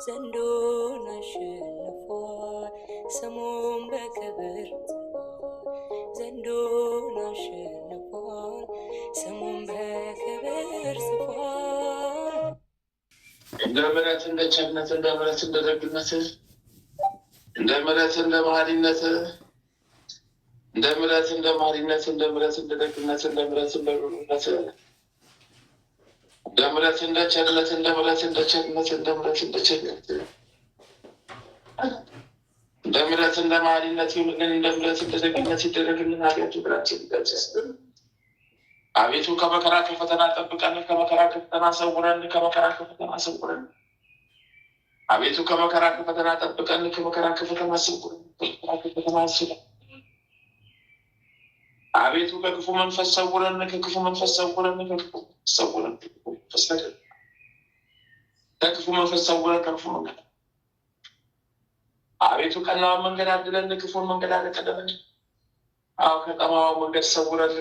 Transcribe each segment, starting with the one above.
ዘንዶን አሸንፏል ስሙን በክብር ዘንዶን አሸንፏል ስሙን በክብር ጽፏል። እንደ ምሕረት እንደ ቸርነት እንደ ምሕረት እንደ ደግነት እንደ ምሕረት እንደ መሐሪነት እንደ ምሕረት እንደ መሐሪነት እንደ ምሕረት እንደ ደግነት እንደ ምሕረት እንደ ሩህሩህነት እንደ ምሕረት እንደ ቸርነት እንደ ምሕረት እንደ ቸርነት እንደ ምሕረት እንደ ቸርነት እንደ ምሕረት እንደ መሐሪነት ይሁንልን። እንደ ምሕረት እንደ ደግነት ይደረግልን። ኃጢአት እግራችን ይገስጽልን። አቤቱ ከመከራ ከፈተና ጠብቀን፣ ከመከራ ከፈተና ሰውረን፣ ከመከራ ከፈተና ሰውረን። አቤቱ ከመከራ ከፈተና ጠብቀን፣ ከመከራ ከፈተና ሰውረን፣ ከመከራ ከፈተና ሰውረን። አቤቱ ከክፉ መንፈስ ሰውረን፣ ከክፉ መንፈስ ሰውረን፣ ከክፉ መንፈስ ሰውረን፣ ከክፉ መንፈስ ሰውረን፣ ከክፉ መንገድ አቤቱ ቀናውን መንገድ አድለን፣ ክፉን መንገድ አለቀደመን። አዎ ከጠማማው መንገድ ሰውረን፣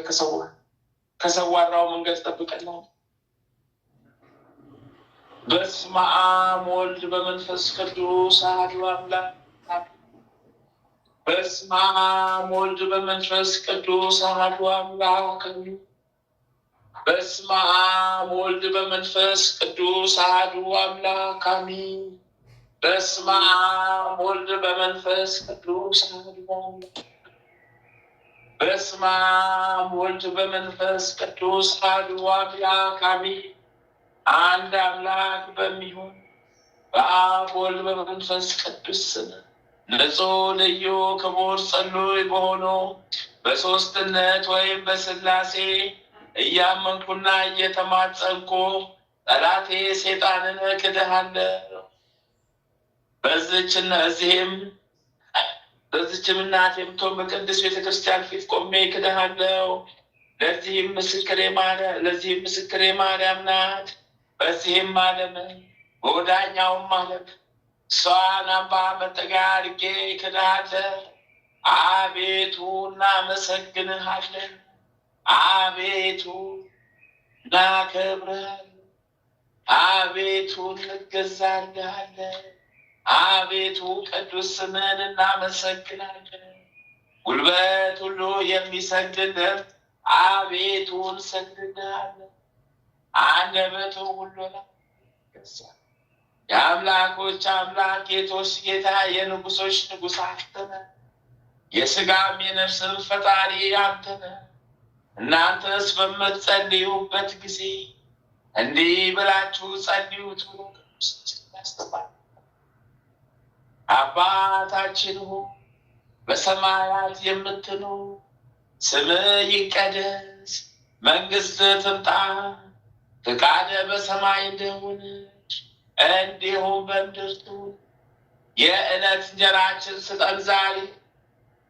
ከሰዋራው መንገድ ጠብቀን። በስመ አብ ወወልድ በመንፈስ ቅዱስ አሐዱ አምላክ። በስመ አብ ወወልድ በመንፈስ ቅዱስ አሐዱ አምላክ። በስመ አብ ወወልድ በመንፈስ ቅዱስ አሐዱ አምላክ አሜን። በስመ አብ ወወልድ በመንፈስ ቅዱስ አሐዱ አምላክ። በስመ አብ ወወልድ በመንፈስ ቅዱስ አሐዱ አምላክ አሜን። አንድ አምላክ በሚሆን በአብ ወልድ በመንፈስ ቅዱስ ስም ንጹሕ ልዩ ክቡር ጽሉይ በሆነው በሦስትነት ወይም በሥላሴ እያመንኩና እየተማጸንኩ ጠላቴ ሰይጣንን እክድሃለሁ። በዚችም እናቴ የምትሆን በቅድስት ቤተክርስቲያን ፊት ቆሜ እክድሃለሁ። ለዚህም ምስክሬ ማርያም ናት። በዚህም ዓለም በወዳኛውም ዓለም እሷን አምባ መጠጊያ አድርጌ እክድሃለሁ። አቤቱ እናመሰግንሃለን። አቤቱ እናከብርሃለን። አቤቱ እንገዛልሃለን። አቤቱ ቅዱስ ስምህን እናመሰግናለን። ጉልበት ሁሉ የሚሰግድልህ አቤቱ እንሰግድልሃለን። አንደበቱ ሁሉ ይገዛል። የአምላኮች አምላክ ጌቶች ጌታ የንጉሶች ንጉሥ አንተ ነህ። የሥጋም የነፍስም ፈጣሪ አንተ ነህ። እናንተስ በምትጸልዩበት ጊዜ እንዲህ ብላችሁ ጸልዩ ብሎ ቅዱሳችን ያስተምራል። አባታችን ሆይ በሰማያት የምትኖር ስምህ ይቀደስ፣ መንግሥትህ ትምጣ፣ ፈቃድህ በሰማይ እንደሆነች እንዲሁም በምድር ትሁን። የዕለት እንጀራችንን ስጠን ዛሬ፣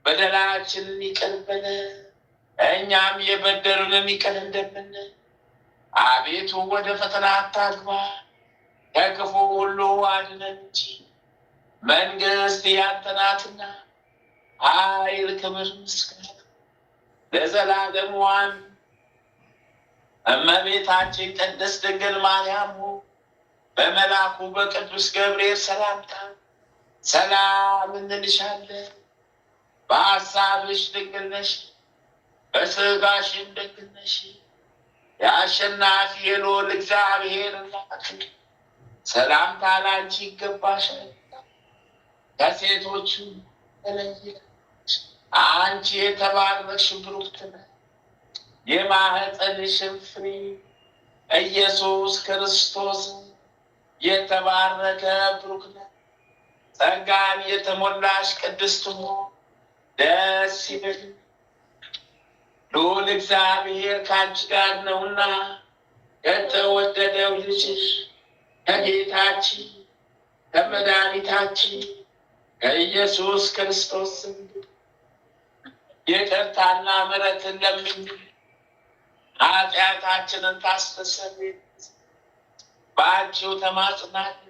በደላችንን ይቅር በለን እኛም የበደሉንን ይቅር እንደምንል። አቤቱ ወደ ፈተና አታግባን፣ ከክፉ ሁሉ አድነን እንጂ መንግሥት ያንተ ናትና፣ ኃይል፣ ክብር፣ ምስጋና ለዘላለሙ አሜን። እመቤታችን ቅድስት ድንግል ማርያም ሆይ በመልአኩ በቅዱስ ገብርኤል ሰላምታ ሰላም እንልሻለን። በሐሳብሽ ድንግል ነሽ፣ በሥጋሽም ድንግል ነሽ። የአሸናፊ የልዑል እግዚአብሔር እናት ሰላምታ ላንቺ ይገባሻል። ከሴቶቹ ተለይተሽ አንቺ የተባረክሽ ብሩክት ነሽ። የማኅፀንሽም ፍሬ ኢየሱስ ክርስቶስ የተባረከ ብሩክ ነው። ጸጋን የተሞላሽ ቅድስት ሆይ ደስ ይበልሽ፣ ልዑል እግዚአብሔር ከአንቺ ጋር ነውና ከተወደደው ልጅሽ ከጌታችን ከመድኃኒታችን ከኢየሱስ ክርስቶስ ይቅርታና ምሕረትን ለምኝልን፣ ኃጢአታችንን ታስተሰርይልን በአንቺው ተማጽናለን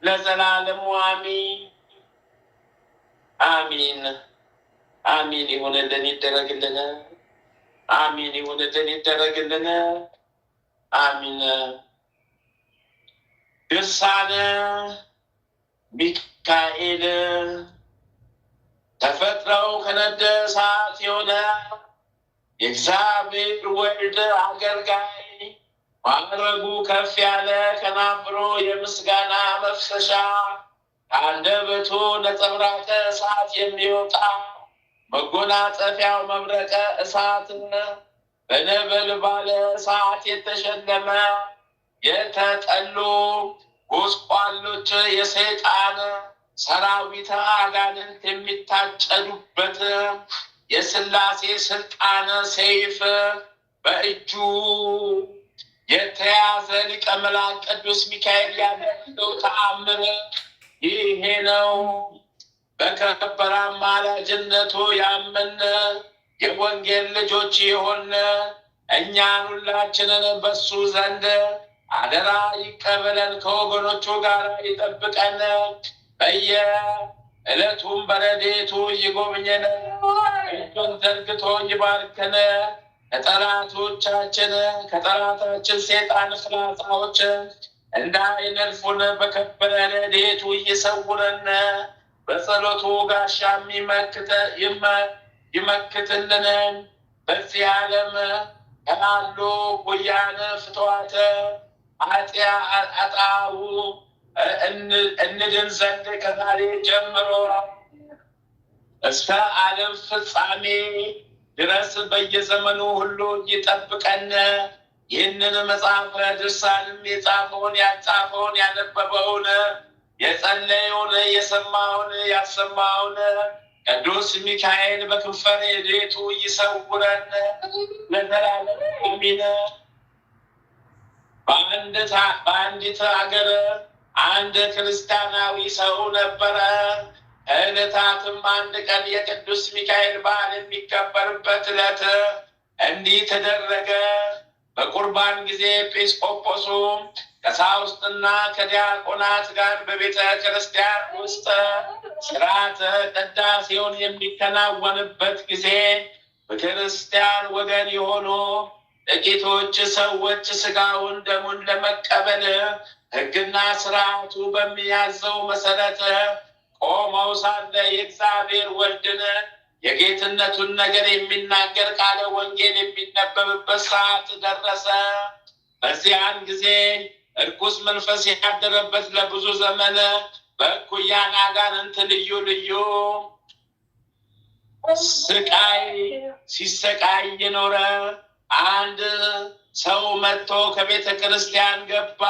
ለዘላለሙ አሜን አሜን። አሜን ይሁንልን፣ ይደረግልን። አሜን ይሁንልን፣ ይደረግልን። አሜን። ድርሳነ ሚካኤል ተፈጥረው ከነደ እሳት የሆነ የእግዚአብሔር ወልድ አገልጋይ ማዕረጉ ከፍ ያለ ከናፍሮ የምስጋና መፍሰሻ ከአንደበቱ ነጸብራቀ እሳት የሚወጣ መጎናጸፊያው መብረቀ እሳት በነበልባለ እሳት የተሸለመ የተጠሉ ጎስቋሎች የሰይጣን ሰራዊት አጋንንት የሚታጨዱበት የሥላሴ ስልጣነ ሰይፍ በእጁ የተያዘ ሊቀ መላእክት ቅዱስ ሚካኤል ያደረገው ተአምር ይሄ ነው። በከበረ አማላጅነቱ ያመነ የወንጌል ልጆች የሆነ እኛን ሁላችንን በሱ ዘንድ አደራ ይቀበለን፣ ከወገኖቹ ጋር ይጠብቀን፣ በየዕለቱም በረድኤቱ ይጎብኘን፣ እጁን ዘርግቶ ይባርከን፣ ከጠላታችን ሰይጣን ፍላጻዎች እንዳይነድፉን በከበረ ረድኤቱ ይሰውረን፣ በጸሎቱ ጋሻ ይመክትልን። በዚህ ዓለም ካሉ ጉያን ፍትዋተ አጣው እንድን ዘንድ ከዛሬ ጀምሮ እስከ ዓለም ፍጻሜ ድረስ በየዘመኑ ሁሉ ይጠብቀን። ይህንን መጽሐፈ ድርሳንም የጻፈውን ያጻፈውን ያነበበውን የጸለየውን የሰማውን ያሰማውን ቅዱስ ሚካኤል በክንፈ ረድኤቱ ይሰውረን ለዘላለም አሜን። በአንዲት ሀገር አንድ ክርስቲያናዊ ሰው ነበረ። ከዕለታትም አንድ ቀን የቅዱስ ሚካኤል በዓል የሚከበርበት ዕለት እንዲህ ተደረገ። በቁርባን ጊዜ ኤጲስቆጶሱ ከቀሳውስትና ከዲያቆናት ጋር በቤተ ክርስቲያን ውስጥ ሥርዓተ ቅዳሴውን የሚከናወንበት ጊዜ በክርስቲያን ወገን የሆኑ ጥቂቶች ሰዎች ሥጋውን ደሙን ለመቀበል ሕግና ሥርዓቱ በሚያዘው መሰረት ቆመው ሳለ የእግዚአብሔር ወልድን የጌትነቱን ነገር የሚናገር ቃለ ወንጌል የሚነበብበት ሰዓት ደረሰ። በዚያን ጊዜ እርኩስ መንፈስ ያደረበት ለብዙ ዘመን በእኩያን አጋንንት ልዩ ልዩ ስቃይ ሲሰቃይ የኖረ አንድ ሰው መጥቶ ከቤተ ክርስቲያን ገባ።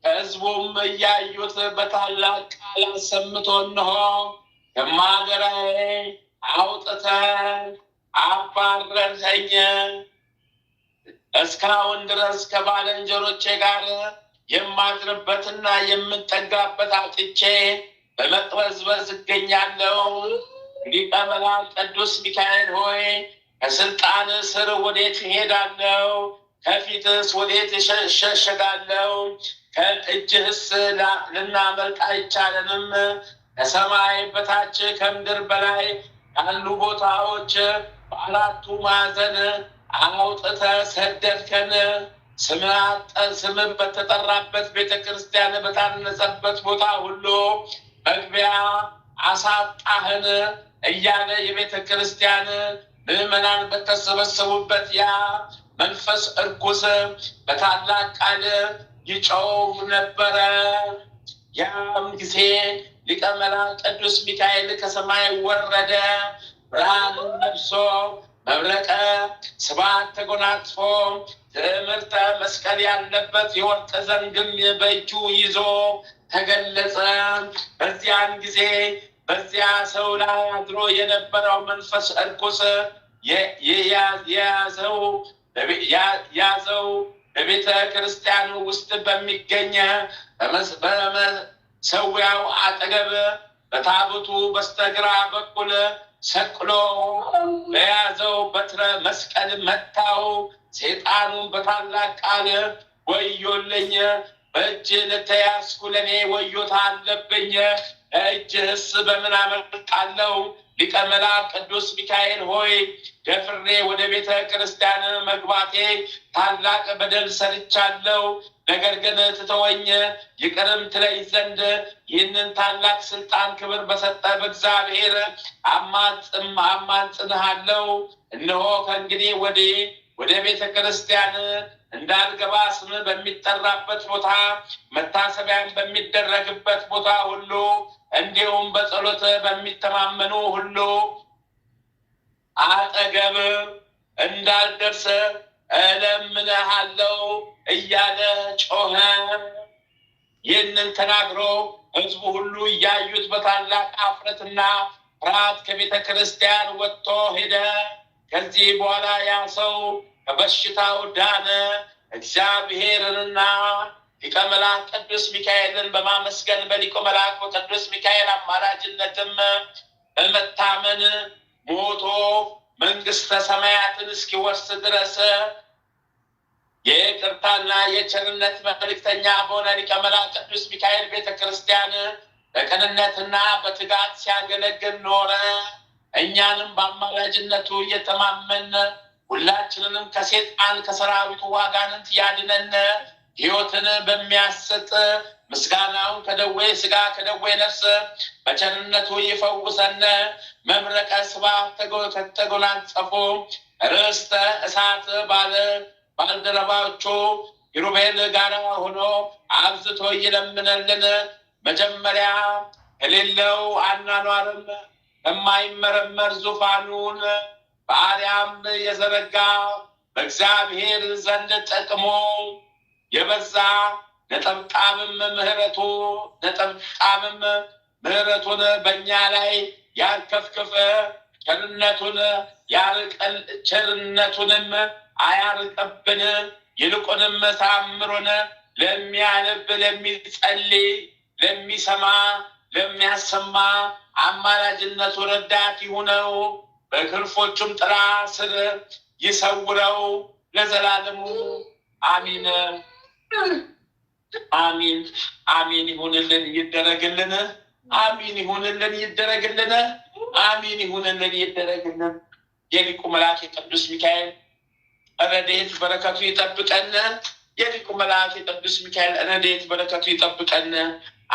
ሕዝቡም እያዩት በታላቅ ቃል አሰምቶ እንሆ ከማገራዬ አውጥተህ አባረርኸኝ፣ እስካሁን ድረስ ከባልንጀሮቼ ጋር የማድርበትና የምጠጋበት አጥቼ በመቅበዝበዝ እገኛለሁ። ሊቀ መላእክት ቅዱስ ሚካኤል ሆይ ከስልጣን ስር ወዴት እሄዳለሁ? ከፊትስ ወዴት እሸሸጋለሁ? ከእጅህስ ልናመልጥ አይቻለንም? ከሰማይ በታች ከምድር በላይ ካሉ ቦታዎች በአራቱ ማዕዘን አውጥተህ ሰደድከን። ስምህ በተጠራበት ቤተክርስቲያን በታነጸበት ቦታ ሁሉ መግቢያ አሳጣህን እያለ የቤተ ክርስቲያን ምዕመናን በተሰበሰቡበት ያ መንፈስ እርኩስ በታላቅ ቃል ይጮህ ነበረ። ያም ጊዜ ሊቀ መላእክት ቅዱስ ሚካኤል ከሰማይ ወረደ። ብርሃንን ለብሶ መብረቀ ስብሐት ተጎናጽፎ ትዕምርተ መስቀል ያለበት የወርቅ ዘንግም በእጁ ይዞ ተገለጸ። በዚያን ጊዜ በዚያ ሰው ላይ አድሮ የነበረው መንፈስ እርኩስ ያዘው። በቤተ ክርስቲያኑ ውስጥ በሚገኝ በመሰዊያው አጠገብ በታቦቱ በስተግራ በኩል ሰቅሎ በያዘው በትረ መስቀል መታው። ሰይጣኑን በታላቅ ቃል ወዮልኝ፣ በእጅ ለተያዝኩ ለእኔ ወዮታ አለብኝ። እጅህስ በምን አመልጣለሁ? ሊቀ መላእክት ቅዱስ ሚካኤል ሆይ ደፍሬ ወደ ቤተ ክርስቲያን መግባቴ ታላቅ በደል ሰርቻለሁ። ነገር ግን ትተወኝ ይቅርም ትለኝ ዘንድ ይህንን ታላቅ ስልጣን ክብር በሰጠ በእግዚአብሔር አማጽንሃለሁ። እነሆ ከእንግዲህ ወዲህ ወደ ቤተ ክርስቲያን እንዳልገባ ስም በሚጠራበት ቦታ መታሰቢያን በሚደረግበት ቦታ ሁሉ እንዲሁም በጸሎት በሚተማመኑ ሁሉ አጠገብ እንዳልደርስ እለምንሃለሁ እያለ ጮኸ። ይህንን ተናግሮ ሕዝቡ ሁሉ እያዩት በታላቅ አፍረትና ፍርሃት ከቤተ ክርስቲያን ወጥቶ ሄደ። ከዚህ በኋላ ያ ሰው ከበሽታው ዳነ። እግዚአብሔርንና ሊቀ መላእክት ቅዱስ ሚካኤልን በማመስገን በሊቀ መላእክት ቅዱስ ሚካኤል አማላጅነትም በመታመን ሞቶ መንግስተ ሰማያትን እስኪወርስ ድረስ የይቅርታና የቸርነት መልእክተኛ በሆነ ሊቀ መላእክት ቅዱስ ሚካኤል ቤተ ክርስቲያን በቅንነትና በትጋት ሲያገለግል ኖረ። እኛንም በአማላጅነቱ እየተማመን ሁላችንንም ከሴጣን ከሰራዊቱ አጋንንት ያድነን። ሕይወትን በሚያሰጥ ምስጋናውን ከደዌ ስጋ ከደዌ ነፍስ በቸርነቱ ይፈውሰን። መብረቀ ስብሐት ከተጎናጸፉ ርስተ እሳት ባልደረባዎቹ ኪሩቤል ጋር ሆኖ አብዝቶ ይለምነልን። መጀመሪያ የሌለው አኗኗርም የማይመረመር ዙፋኑን በአርያም የዘረጋ በእግዚአብሔር ዘንድ ጠቅሞ የበዛ ነጠብጣብም ምሕረቱን በእኛ ላይ ያርከፍክፍ፣ ቸርነቱንም አያርቅብን። ይልቁንም ተአምሩን ለሚያነብ ለሚጸልይ ለሚሰማ ለሚያሰማ አማላጅነቱ ረዳት ይሁነው። በክንፎቹም ጥላ ስር ይሰውረው ለዘላለሙ አሚን አሚን አሚን። ይሁንልን ይደረግልን። አሚን ይሁንልን ይደረግልን። አሚን ይሁንልን ይደረግልን። የሊቁ መልአክ የቅዱስ ሚካኤል ረድኤት በረከቱ ይጠብቀን። የሊቁ መልአክ የቅዱስ ሚካኤል ረድኤት በረከቱ ይጠብቀን።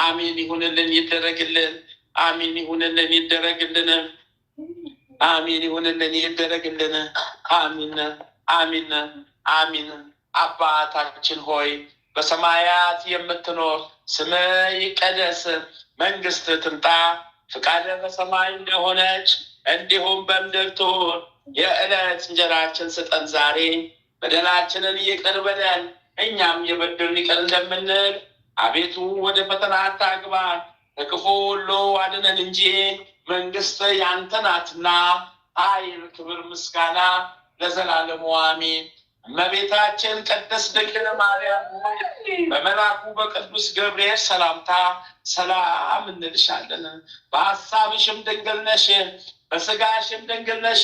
አሚን ይሁንልን ይደረግልን። አሚን ይሁንልን ይደረግልን። አሚን ይሁንልን ይደረግልን። አሚን አሚን አሚን። አባታችን ሆይ በሰማያት የምትኖር ስምህ ይቀደስ፣ መንግስት ትምጣ፣ ፍቃድህ በሰማይ እንደሆነች እንዲሁም በምድር ትሁን። የዕለት እንጀራችን ስጠን ዛሬ፣ በደላችንን ይቅር በለን እኛም የበደሉንን ይቅር እንደምንል፣ አቤቱ ወደ ፈተና አታግባን ከክፉ ሁሉ አድነን እንጂ መንግስት ያንተ ናትና ኃይል፣ ክብር፣ ምስጋና ለዘላለሙ አሜን። እመቤታችን ቅድስት ድንግል ማርያም በመልአኩ በቅዱስ ገብርኤል ሰላምታ ሰላም እንልሻለን። በሐሳብሽም ድንግል ነሽ፣ በስጋሽም ድንግል ነሽ።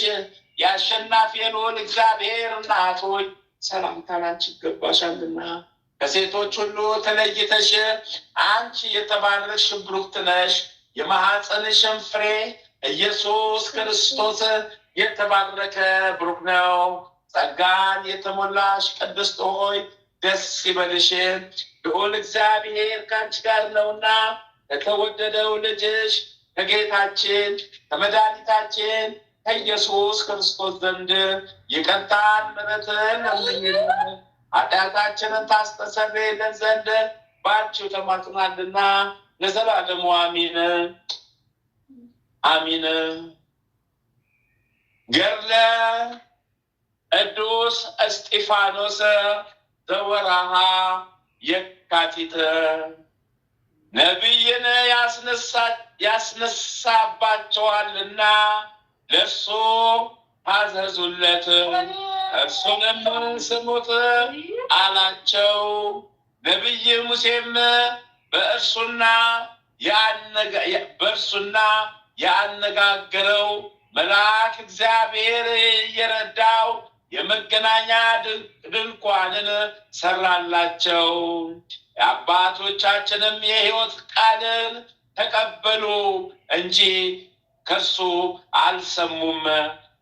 የአሸናፊ ልዑል እግዚአብሔር እናት ሆይ ሰላምታ ላንቺ ይገባሻልና ከሴቶች ሁሉ ተለይተሽ አንቺ የተባረክሽ ብሩክት ነሽ። የማኅፀንሽም ፍሬ ኢየሱስ ክርስቶስ የተባረከ ብሩክ ነው። ጸጋን የተሞላሽ ቅድስት ሆይ ደስ ይበልሽ፣ ልዑል እግዚአብሔር ከአንቺ ጋር ነውና ከተወደደው ልጅሽ ከጌታችን ከመድኃኒታችን ከኢየሱስ ክርስቶስ ዘንድ ይቅርታን ምሕረትን ለምኝልን ኃጢአታችንን ታስተሰርይልን ዘንድ በአንቺው ተማጽናልና ለዘላለሙ አሚን አሚን። ገድለ ቅዱስ እስጢፋኖስ ዘወርኃ የካቲት። ነቢይን ያስነሳባቸዋልና ለእርሱ ታዘዙለት፣ እርሱንም ስሙት አላቸው። ነቢይ ሙሴም በእርሱና ያነጋገረው መልአክ እግዚአብሔር የረዳው የመገናኛ ድንኳንን ሰራላቸው። የአባቶቻችንም የሕይወት ቃልን ተቀበሉ እንጂ ከሱ አልሰሙም፣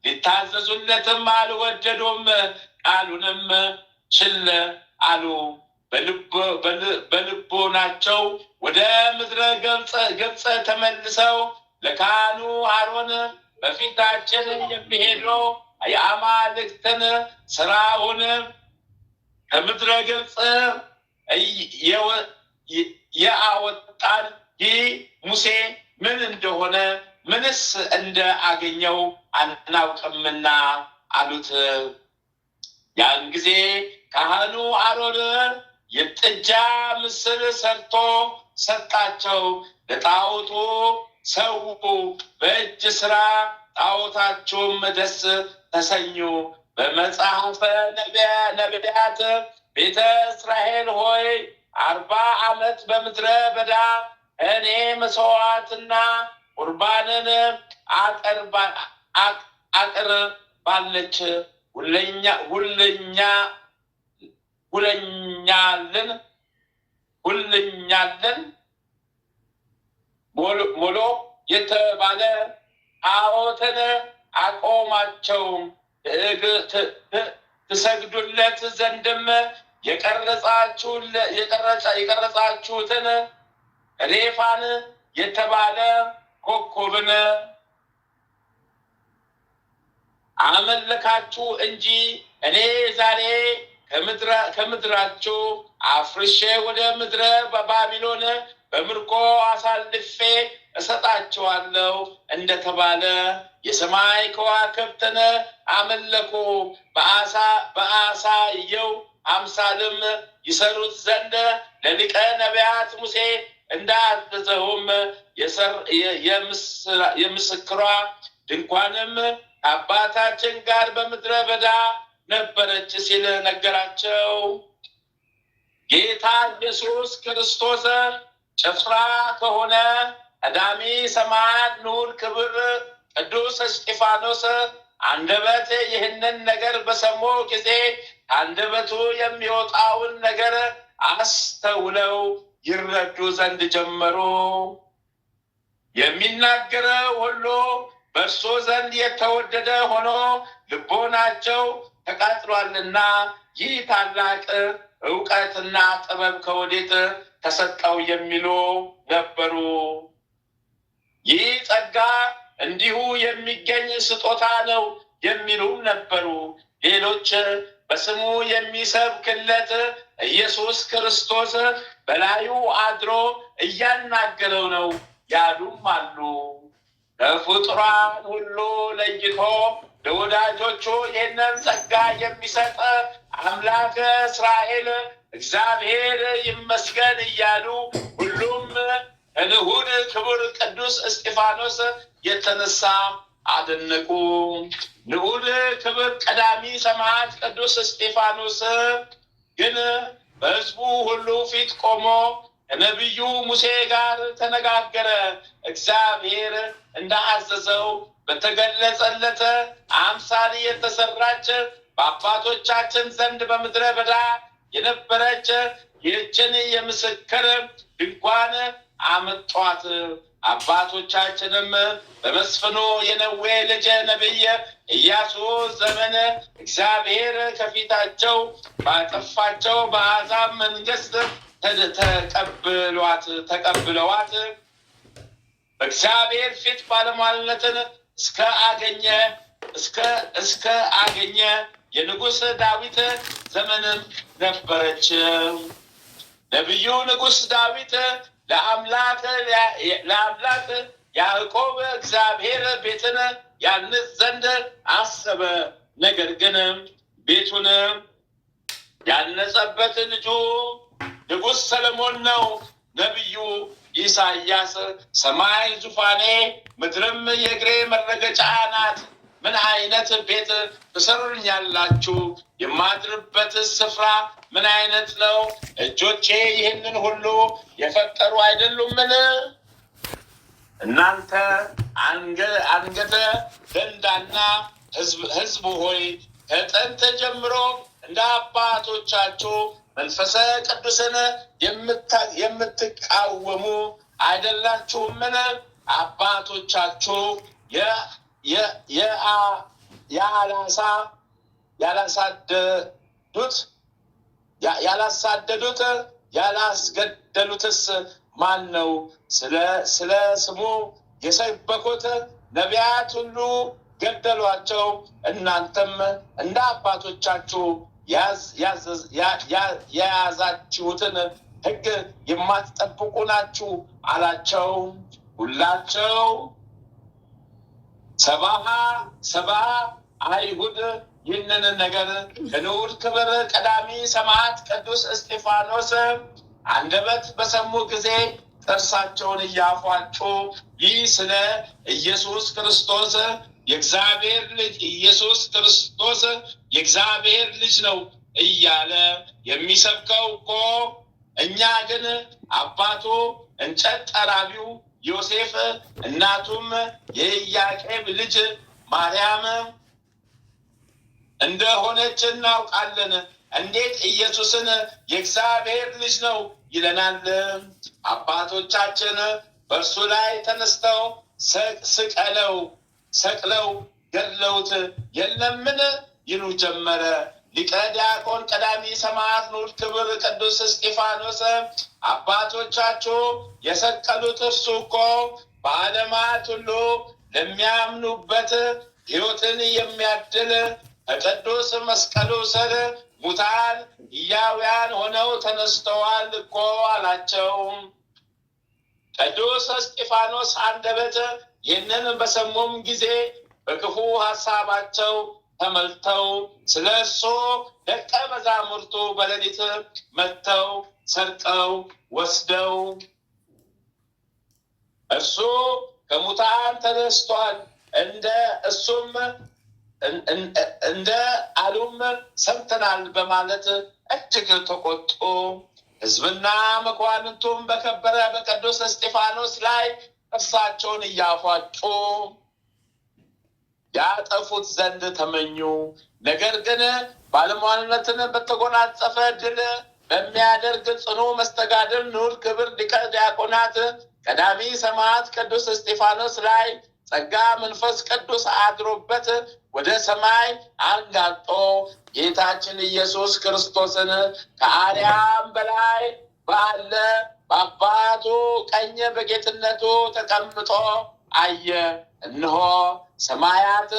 ሊታዘዙለትም አልወደዱም። ቃሉንም ችል አሉ። በልቦናቸው ወደ ምድረ ግብፅ ተመልሰው ለካህኑ አሮን በፊታችን የሚሄደው የአማልክትን ስራውን ከምድረ ግብፅ ያወጣን ይህ ሙሴ ምን እንደሆነ ምንስ እንዳገኘው አናውቅምና አሉት። ያን ጊዜ ካህኑ አሮን የጥጃ ምስል ሰርቶ ሰጣቸው። ለጣዖቱ ሰው በእጅ ስራ ጣዖታቸውም ደስ ተሰኙ። በመጽሐፈ ነቢያት ቤተ እስራኤል ሆይ 40 ዓመት በምድረ በዳ እኔ መስዋዕትና ቁርባንን አቅርባለች ሁለኛልን ሞሎ የተባለ ጣዖትን አቆማቸው። ትሰግዱለት ዘንድም የቀረጻችሁትን ሬፋን የተባለ ኮከብን አመለካችሁ እንጂ እኔ ዛሬ ከምድራችሁ አፍርሼ ወደ ምድረ ባቢሎን በምርኮ አሳልፌ እሰጣቸዋለሁ እንደተባለ የሰማይ ከዋክብትን አመለኩ። በአሳየው አምሳልም ይሰሩት ዘንድ ለሊቀ ነቢያት ሙሴ እንዳዘዘውም የምስክሯ ድንኳንም አባታችን ጋር በምድረ በዳ ነበረች ሲል ነገራቸው። ጌታ ኢየሱስ ክርስቶስ ጭፍራ ከሆነ ቀዳሚ ሰማዕት ንዑድ ክቡር ቅዱስ እስጢፋኖስ አንደበት ይህንን ነገር በሰሙ ጊዜ አንደበቱ የሚወጣውን ነገር አስተውለው ይረዱ ዘንድ ጀመሩ። የሚናገረው ሁሉ በእርሱ ዘንድ የተወደደ ሆኖ ልቦናቸው ተቃጥሏልና ይህ ታላቅ እውቀትና ጥበብ ከወዴት ተሰጠው የሚሉ ነበሩ። ይህ ጸጋ እንዲሁ የሚገኝ ስጦታ ነው የሚሉም ነበሩ። ሌሎች በስሙ የሚሰብክለት ኢየሱስ ክርስቶስ በላዩ አድሮ እያናገረው ነው ያሉም አሉ። ከፍጡራን ሁሉ ለይቶ ለወዳጆቹ ይህንን ጸጋ የሚሰጥ አምላክ እስራኤል እግዚአብሔር ይመስገን እያሉ ሁሉም ንዑድ ክቡር ቅዱስ እስጢፋኖስ የተነሳ አደነቁ። ንዑድ ክቡር ቀዳሚ ሰማዕት ቅዱስ እስጢፋኖስ ግን በሕዝቡ ሁሉ ፊት ቆሞ ከነቢዩ ሙሴ ጋር ተነጋገረ። እግዚአብሔር እንዳዘዘው በተገለጸለት አምሳል የተሰራች በአባቶቻችን ዘንድ በምድረ በዳ የነበረች ይህችን የምስክር ድንኳን አመጧት። አባቶቻችንም በመስፍኑ የነዌ ልጅ ነቢይ ኢያሱ ዘመን እግዚአብሔር ከፊታቸው ባጠፋቸው በአሕዛብ መንግስት ተቀብለዋት በእግዚአብሔር ፊት ባለሟልነትን እስከ አገኘ የንጉሥ ዳዊት ዘመንም ነበረች። ነቢዩ ንጉሥ ዳዊት ለአምላክ ያዕቆብ እግዚአብሔር ቤትን ያንጽ ዘንድ አሰበ። ነገር ግን ቤቱን ያነጸበት ልጁ ንጉሥ ሰለሞን ነው። ነቢዩ ኢሳይያስ ሰማይ ዙፋኔ ምድርም የእግሬ መረገጫ ናት፣ ምን አይነት ቤት ትሰሩልኛላችሁ? የማድርበት ስፍራ ምን አይነት ነው? እጆቼ ይህንን ሁሉ የፈጠሩ አይደሉምን? እናንተ አንገተ ደንዳና ሕዝብ ሆይ ከጥንት ጀምሮ እንደ አባቶቻችሁ መንፈሰ ቅዱስን የምትቃወሙ አይደላችሁምን? አባቶቻችሁ ያላሳደዱት ያላስገደሉትስ ማን ነው? ስለ ስሙ የሰበኩት ነቢያት ሁሉ ገደሏቸው። እናንተም እንደ አባቶቻችሁ የያዛችሁትን ሕግ የማትጠብቁ ናችሁ አላቸው። ሁላቸው ሰባ አይሁድ ይህንን ነገር ከንዑድ ክብር ቀዳሚ ሰማዕት ቅዱስ እስጢፋኖስ አንደበት በሰሙ ጊዜ ጥርሳቸውን እያፏጩ ይህ ስለ ኢየሱስ ክርስቶስ የእግዚአብሔር ልጅ ኢየሱስ ክርስቶስ የእግዚአብሔር ልጅ ነው እያለ የሚሰብከው እኮ እኛ ግን አባቱ እንጨት ጠራቢው ዮሴፍ እናቱም የኢያቄም ልጅ ማርያም እንደሆነች እናውቃለን። እንዴት ኢየሱስን የእግዚአብሔር ልጅ ነው ይለናል? አባቶቻችን በእርሱ ላይ ተነስተው ሰቅለው ገድለውት የለምን ይሉ ጀመረ። ሊቀ ዲያቆን ቀዳሚ ሰማዕት ንዑድ ክብር ቅዱስ እስጢፋኖስ አባቶቻችሁ የሰቀሉት እርሱ እኮ በዓለማት ሁሉ ለሚያምኑበት ሕይወትን የሚያድል ከቅዱስ መስቀሉ ስር ሙታን ሕያዋን ሆነው ተነስተዋል እኮ አላቸው። ቅዱስ እስጢፋኖስ አንደበት ይህንን በሰሙም ጊዜ በክፉ ሀሳባቸው ተመልተው ስለ እርሱ ደቀ መዛሙርቱ በሌሊት መጥተው ሰርቀው ወስደው እርሱ ከሙታን ተነስቷል እንደ አሉም ሰምተናል በማለት እጅግ ተቆጡ። ሕዝብና መኳንንቱም በከበረ በቅዱስ እስጢፋኖስ ላይ እርሳቸውን እያፏጩ ያጠፉት ዘንድ ተመኙ። ነገር ግን ባለሟልነትን በተጎናጸፈ ድል በሚያደርግ ጽኑ መስተጋድል ንዑድ ክብር ሊቀ ዲያቆናት ቀዳሚ ሰማዕት ቅዱስ እስጢፋኖስ ላይ ጸጋ መንፈስ ቅዱስ አድሮበት ወደ ሰማይ አንጋጦ ጌታችን ኢየሱስ ክርስቶስን ከአርያም በላይ ባለ በአባቱ ቀኝ በጌትነቱ ተቀምጦ አየ። እነሆ ሰማያት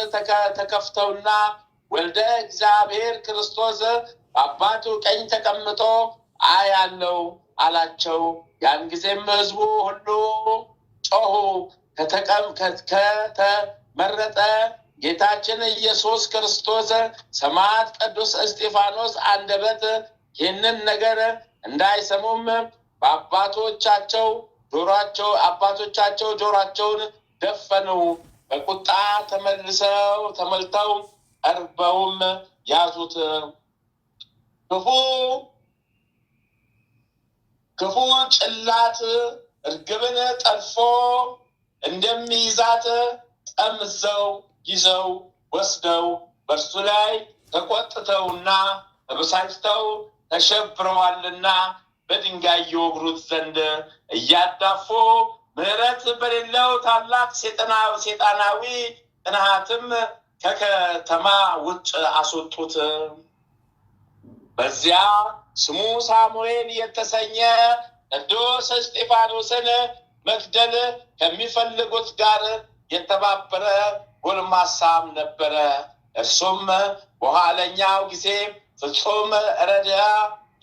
ተከፍተውና ወልደ እግዚአብሔር ክርስቶስ በአባቱ ቀኝ ተቀምጦ አያለው አላቸው። ያን ጊዜም ሕዝቡ ሁሉ ጮሁ። ከተመረጠ ጌታችን ኢየሱስ ክርስቶስ ሰማዕት ቅዱስ እስጢፋኖስ አንደበት ይህንን ነገር እንዳይሰሙም በአባቶቻቸው ጆሯቸውን ደፈኑ። በቁጣ ተመልተው ቀርበውም ያዙት። ክፉ ጭላት እርግብን ጠልፎ እንደሚይዛት ጠምዘው ይዘው ወስደው በእርሱ ላይ ተቆጥተውና ተበሳጭተው ተሸብረዋልና በድንጋይ ይወግሩት ዘንድ እያዳፉ ምሕረት በሌለው ታላቅ ሴጣናዊ ቅንዓትም ከከተማ ውጭ አስወጡት። በዚያ ስሙ ሳሙኤል የተሰኘ ቅዱስ እስጢፋኖስን መግደል ከሚፈልጉት ጋር የተባበረ ጎልማሳም ነበረ። እርሱም በኋለኛው ጊዜ ፍጹም ረድአ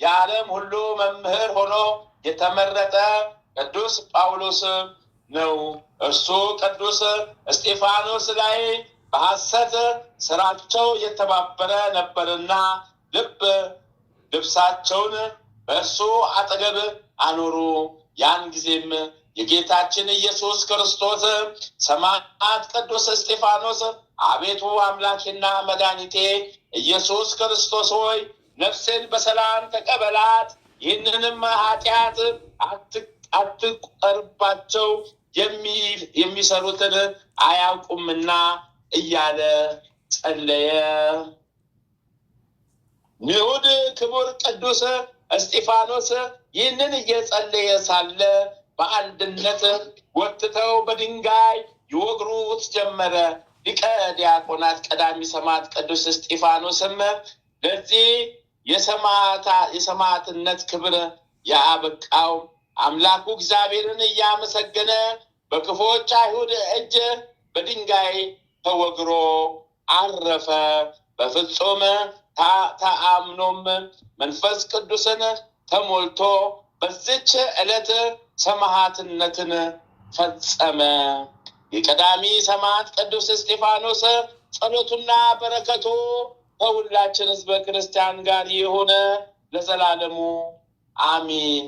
የዓለም ሁሉ መምህር ሆኖ የተመረጠ ቅዱስ ጳውሎስ ነው። እርሱ ቅዱስ እስጢፋኖስ ላይ በሐሰት ስራቸው የተባበረ ነበርና ልብሳቸውን በእርሱ አጠገብ አኖሩ። ያን ጊዜም የጌታችን ኢየሱስ ክርስቶስ ሰማዕት ቅዱስ እስጢፋኖስ አቤቱ አምላኬና መድኃኒቴ ኢየሱስ ክርስቶስ ሆይ ነፍሴን በሰላም ተቀበላት፣ ይህንንም ኃጢአት አትቁጠርባቸው፣ የሚሰሩትን አያውቁምና እያለ ጸለየ። ንዑድ ክቡር ቅዱስ እስጢፋኖስ ይህንን እየጸለየ ሳለ በአንድነት ወጥተው በድንጋይ ይወግሩት ጀመረ። ሊቀ ዲያቆናት ቀዳሚ ሰማዕት ቅዱስ እስጢፋኖስም ለዚህ የሰማዕትነት ክብር ያበቃው አምላኩ እግዚአብሔርን እያመሰገነ በክፎች አይሁድ እጅ በድንጋይ ተወግሮ አረፈ። በፍጹም ተአምኖም መንፈስ ቅዱስን ተሞልቶ በዚች ዕለት ሰማዕትነትን ፈጸመ። የቀዳሚ ሰማዕት ቅዱስ እስጢፋኖስ ጸሎቱና በረከቱ ከሁላችን ሕዝበ ክርስቲያን ጋር ይሁን ለዘላለሙ አሚን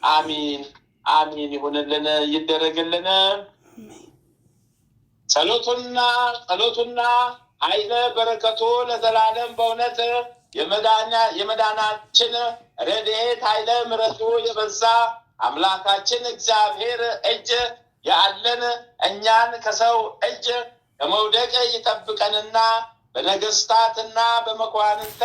አሚን አሚን ይሁንልን ይደረግልን። ጸሎቱና ኃይለ በረከቱ ለዘላለም በእውነት የመዳናችን ረድኤት ኃይለ ምሕረቱ የበዛ አምላካችን እግዚአብሔር እጅ ያለን እኛን ከሰው እጅ ከመውደቅ ይጠብቀንና በነገስታትና በመኳንንተ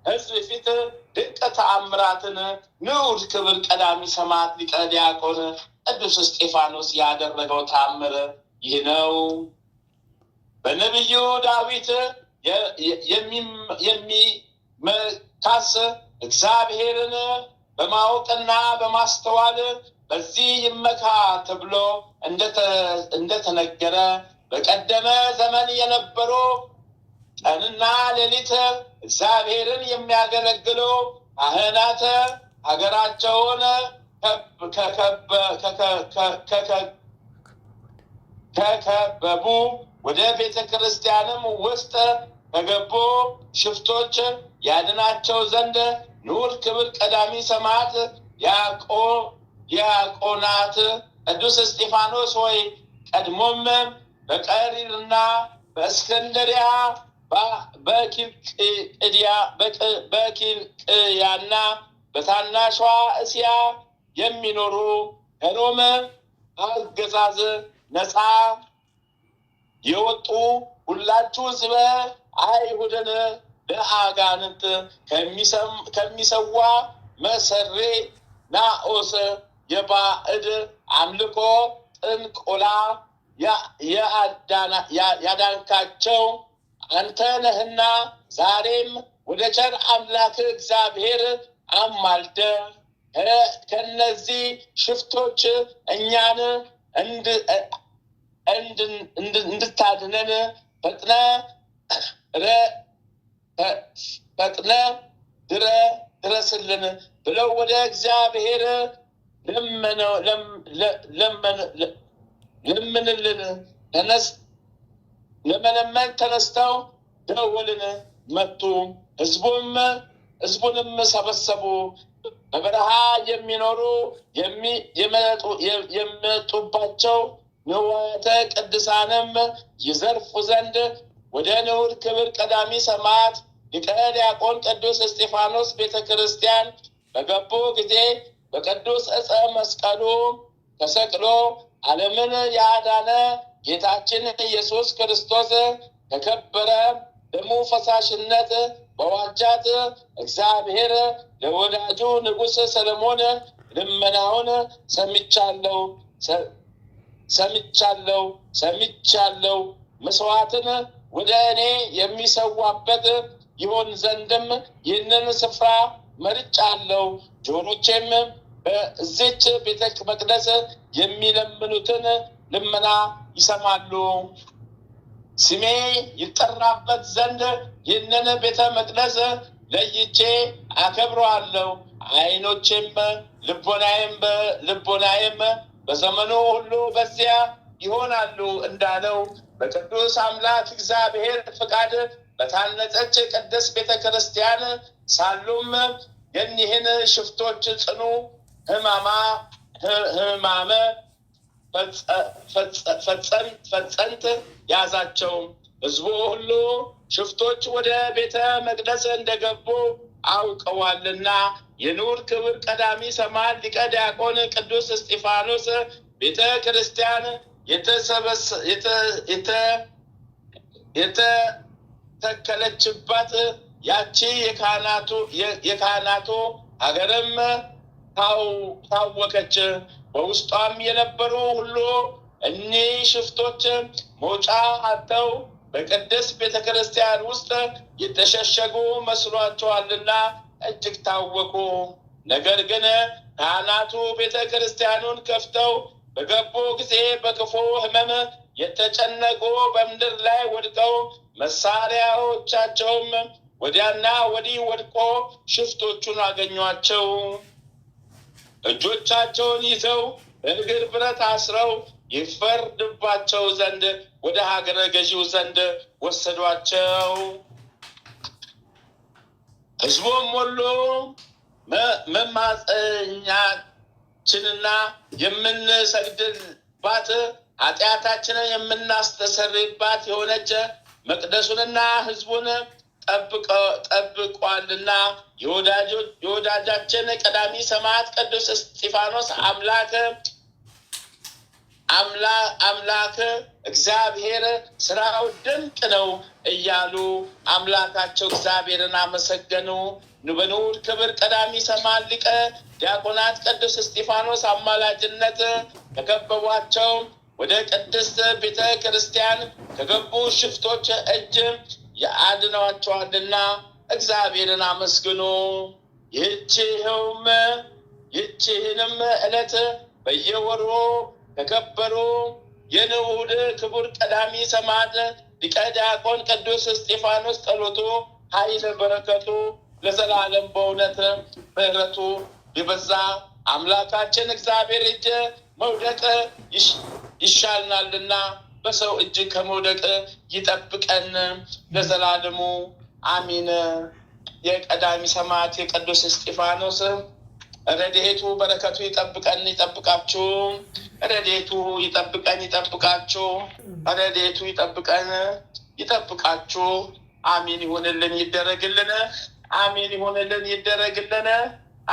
ሕዝብ ፊት ድንቅ ተአምራትን ንዑድ ክብር ቀዳሚ ሰማዕት ሊቀ ዲያቆን ቅዱስ እስጢፋኖስ ያደረገው ተአምር ይህ ነው። በነቢዩ ዳዊት የሚመካስ እግዚአብሔርን በማወቅና በማስተዋል በዚህ ይመካ ተብሎ እንደተነገረ በቀደመ ዘመን የነበሩ ቀንና ሌሊት እግዚአብሔርን የሚያገለግሉ ካህናት ሀገራቸውን ከከበቡ ወደ ቤተ ክርስቲያንም ውስጥ ከገቡ ሽፍቶች ያድናቸው ዘንድ ንዑድ ክብር ቀዳሚ ሰማዕት ዲያቆናት ቅዱስ እስጢፋኖስ ሆይ ቀድሞም በቀሪርና በእስክንድርያ በኪልቅያና በታናሿ እስያ የሚኖሩ ከሮም አገዛዝ ነፃ የወጡ ሁላችሁ ሕዝበ አይሁድን ለአጋንንት ከሚሰዋ መሰሬ ናኦስ የባዕድ አምልኮ ጥንቆላ ያዳንካቸው አንተ ነህና ዛሬም ወደ ቸር አምላክ እግዚአብሔር አማልደ ከነዚህ ሽፍቶች እኛን እንድታድነን ፈጥነ ድረስልን ብለው ወደ እግዚአብሔር ለምንልን ለመለመን ተነስተው ደወልን መጡ። ህዝቡንም ሰበሰቡ። በበረሃ የሚኖሩ የመጡባቸው ንዋያተ ቅድሳንም ይዘርፉ ዘንድ ወደ ንዑድ ክብር ቀዳሚ ሰማዕት ሊቀ ዲያቆን ቅዱስ እስጢፋኖስ ቤተ ክርስቲያን በገቡ ጊዜ በቅዱስ ዕፀ መስቀሉ ተሰቅሎ ዓለምን ያዳነ ጌታችን ኢየሱስ ክርስቶስ ከከበረ ደሙ ፈሳሽነት በዋጃት እግዚአብሔር ለወዳጁ ንጉሥ ሰለሞን ልመናውን ሰምቻለሁ መስዋዕትን ወደ እኔ የሚሰዋበት ይሆን ዘንድም ይህንን ስፍራ መርጫለሁ። ጆሮቼም በዚች ቤተ መቅደስ የሚለምኑትን ልመና ይሰማሉ። ስሜ ይጠራበት ዘንድ ይህንን ቤተ መቅደስ ለይቼ አከብረዋለሁ። ዓይኖቼም ልቦናዬም በዘመኑ ሁሉ በዚያ ይሆናሉ እንዳለው በቅዱስ አምላክ እግዚአብሔር ፍቃድ በታነጸች ቅድስ ቤተ ክርስቲያን ሳሉም የኒህን ሽፍቶች ጽኑ ህማመ ፈጸንት ያዛቸው። ህዝቡ ሁሉ ሽፍቶች ወደ ቤተ መቅደስ እንደገቡ አውቀዋልና የንዑድ ክብር ቀዳሚ ሰማዕት ሊቀ ዲያቆን ቅዱስ እስጢፋኖስ ቤተ ክርስቲያን የተተከለችባት ያቺ የካህናቱ ሀገርም ታወከች። በውስጧም የነበሩ ሁሉ እኒህ ሽፍቶች መውጫ አጥተው በቅድስት ቤተክርስቲያን ውስጥ የተሸሸጉ መስሏቸዋልና እጅግ ታወቁ። ነገር ግን ካህናቱ ቤተክርስቲያኑን ከፍተው በገቡ ጊዜ በክፉ ሕመም የተጨነቁ በምድር ላይ ወድቀው መሳሪያዎቻቸውም ወዲያና ወዲህ ወድቆ ሽፍቶቹን አገኟቸው። እጆቻቸውን ይዘው በእግር ብረት አስረው ይፈርድባቸው ዘንድ ወደ ሀገረ ገዢው ዘንድ ወሰዷቸው። ሕዝቡም ሁሉ መማፀኛችንና የምንሰግድባት ኃጢአታችንን የምናስተሰርይባት የሆነች መቅደሱንና ሕዝቡን ጠብቋልና የወዳጃችን ቀዳሚ ሰማዕት ቅዱስ እስጢፋኖስ አምላክ እግዚአብሔር ስራው ድንቅ ነው እያሉ አምላካቸው እግዚአብሔርን አመሰገኑ። በንዑድ ክብር ቀዳሚ ሰማዕት ሊቀ ዲያቆናት ቅዱስ እስጢፋኖስ አማላጅነት ተከበቧቸው ወደ ቅድስት ቤተ ክርስቲያን ከገቡ ሽፍቶች እጅ ያድኗቸዋልና እግዚአብሔርን አመስግኑ። ይህችንም ዕለት በየወሩ ተከበሩ የንዑድ ክቡር ቀዳሚ ሰማዕት ሊቀ ዲያቆን ቅዱስ እስጢፋኖስ ጸሎቱ ኃይል በረከቱ ለዘላለም በእውነት ምሕረቱ የበዛ አምላካችን እግዚአብሔር እጅ መውደቅ ይሻልናልና በሰው እጅ ከመውደቅ ይጠብቀን ለዘላለሙ አሚን። የቀዳሚ ሰማዕት የቅዱስ እስጢፋኖስ ረድኤቱ በረከቱ ይጠብቀን ይጠብቃችሁ። ረድኤቱ ይጠብቀን ይጠብቃችሁ። ረድኤቱ ይጠብቀን ይጠብቃችሁ። አሚን ይሁንልን ይደረግልን። አሚን ይሁንልን ይደረግልን።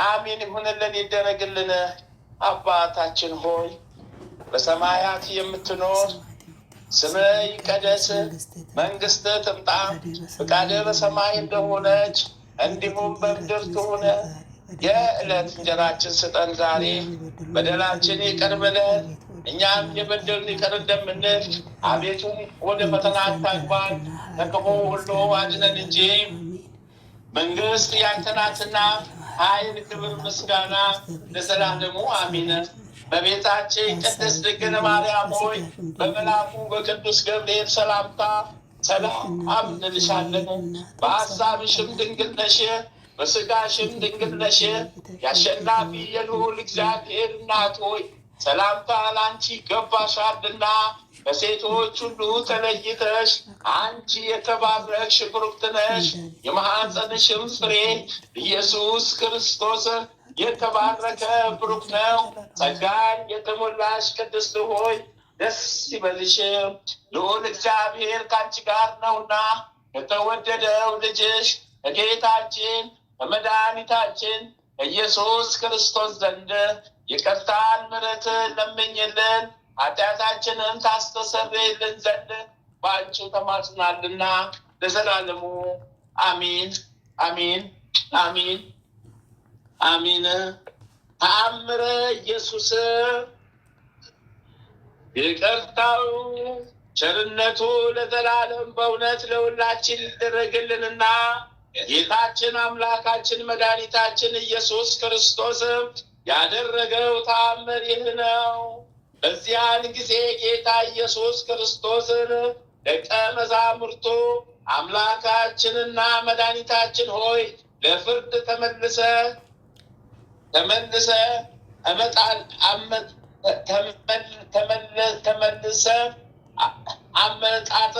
አሚን ይሁንልን ይደረግልን። አባታችን ሆይ በሰማያት የምትኖር ስምህ ይቀደስ፣ መንግስትህ ትምጣ፣ ፈቃድህ በሰማይ እንደሆነች እንዲሁም በምድር ትሁን። የዕለት እንጀራችን ስጠን ዛሬ፣ በደላችን ይቅር በለን እኛም የበደሉንን ይቅር እንደምንል፣ አቤቱ ወደ ፈተና አታግባን ከክፉ ሁሉ አድነን እንጂ መንግስት ያንተ ናትና ኃይል፣ ክብር፣ ምስጋና ለዘላለሙ አሚን። በቤታችን ቅድስት ድንግል ማርያም ሆይ በመልአኩ በቅዱስ ገብርኤል ሰላምታ ሰላም እንልሻለን። በሐሳብሽም ድንግል ነሽ፣ በስጋሽም ድንግል ነሽ። የአሸናፊ የልዑል እግዚአብሔር እናት ሆይ ሰላምታ ላንቺ ይገባሻልና ከሴቶች ሁሉ ተለይተሽ አንቺ የተባረክሽ ብሩክት ነሽ። የማኅፀንሽም ፍሬ ኢየሱስ ክርስቶስ የተባረከ ብሩክ ነው። ጸጋን የተሞላሽ ቅድስት ሆይ ደስ ይበልሽ፣ ልዑል እግዚአብሔር ከአንቺ ጋር ነውና ከተወደደው ልጅሽ ከጌታችን ከመድኃኒታችን ከኢየሱስ ክርስቶስ ዘንድ ይቅርታን ምሕረትን ለምኝልን ኃጢአታችንን ታስተሰርይልን ዘንድ በአንቺው ተማጽናልና ለዘላለሙ አሚን አሚን አሚን አሚን። ተአምረ ኢየሱስ ይቅርታው ቸርነቱ ለዘላለም በእውነት ለሁላችን ይደረግልንና ጌታችን አምላካችን መድኃኒታችን ኢየሱስ ክርስቶስ ያደረገው ተአምር ይህ ነው። በዚያን ጊዜ ጌታ ኢየሱስ ክርስቶስን ደቀ መዛሙርቱ አምላካችንና መድኃኒታችን ሆይ ለፍርድ ተመልሰ አመጣጥ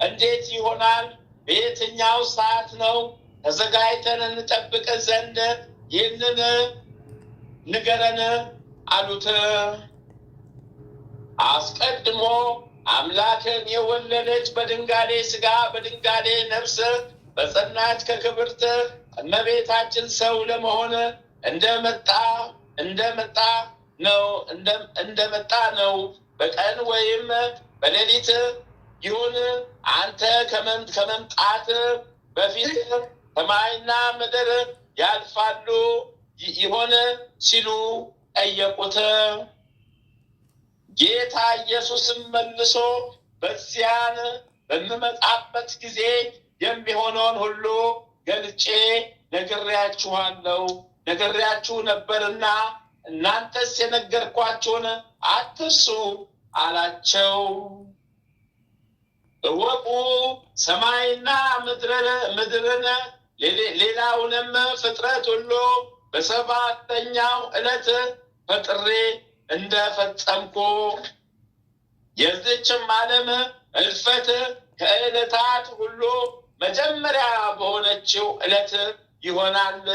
እንዴት ይሆናል? በየትኛው ሰዓት ነው? ተዘጋጅተን እንጠብቅ ዘንድ ይህንን ንገረን አሉት። አስቀድሞ አምላክን የወለደች በድንጋሌ ሥጋ በድንጋሌ ነፍስ በጸናች ከክብርት እመቤታችን ሰው ለመሆን እንደመጣ ነው። በቀን ወይም በሌሊት ይሁን አንተ ከመምጣት በፊት ሰማይና ምድር ያልፋሉ ይሆን ሲሉ ጠየቁት። ጌታ ኢየሱስም መልሶ በዚያን በምመጣበት ጊዜ የሚሆነውን ሁሉ ገልጬ ነግሬያችሁ ነበርና እናንተስ የነገርኳችሁን አትርሱ አላቸው። እወቁ፣ ሰማይና ምድርን ሌላውንም ፍጥረት ሁሉ በሰባተኛው ዕለት ፈጥሬ እንደፈጸምኩ የዚችም ዓለም እልፈት ከዕለታት ሁሉ መጀመሪያ በሆነችው ዕለት ይሆናል።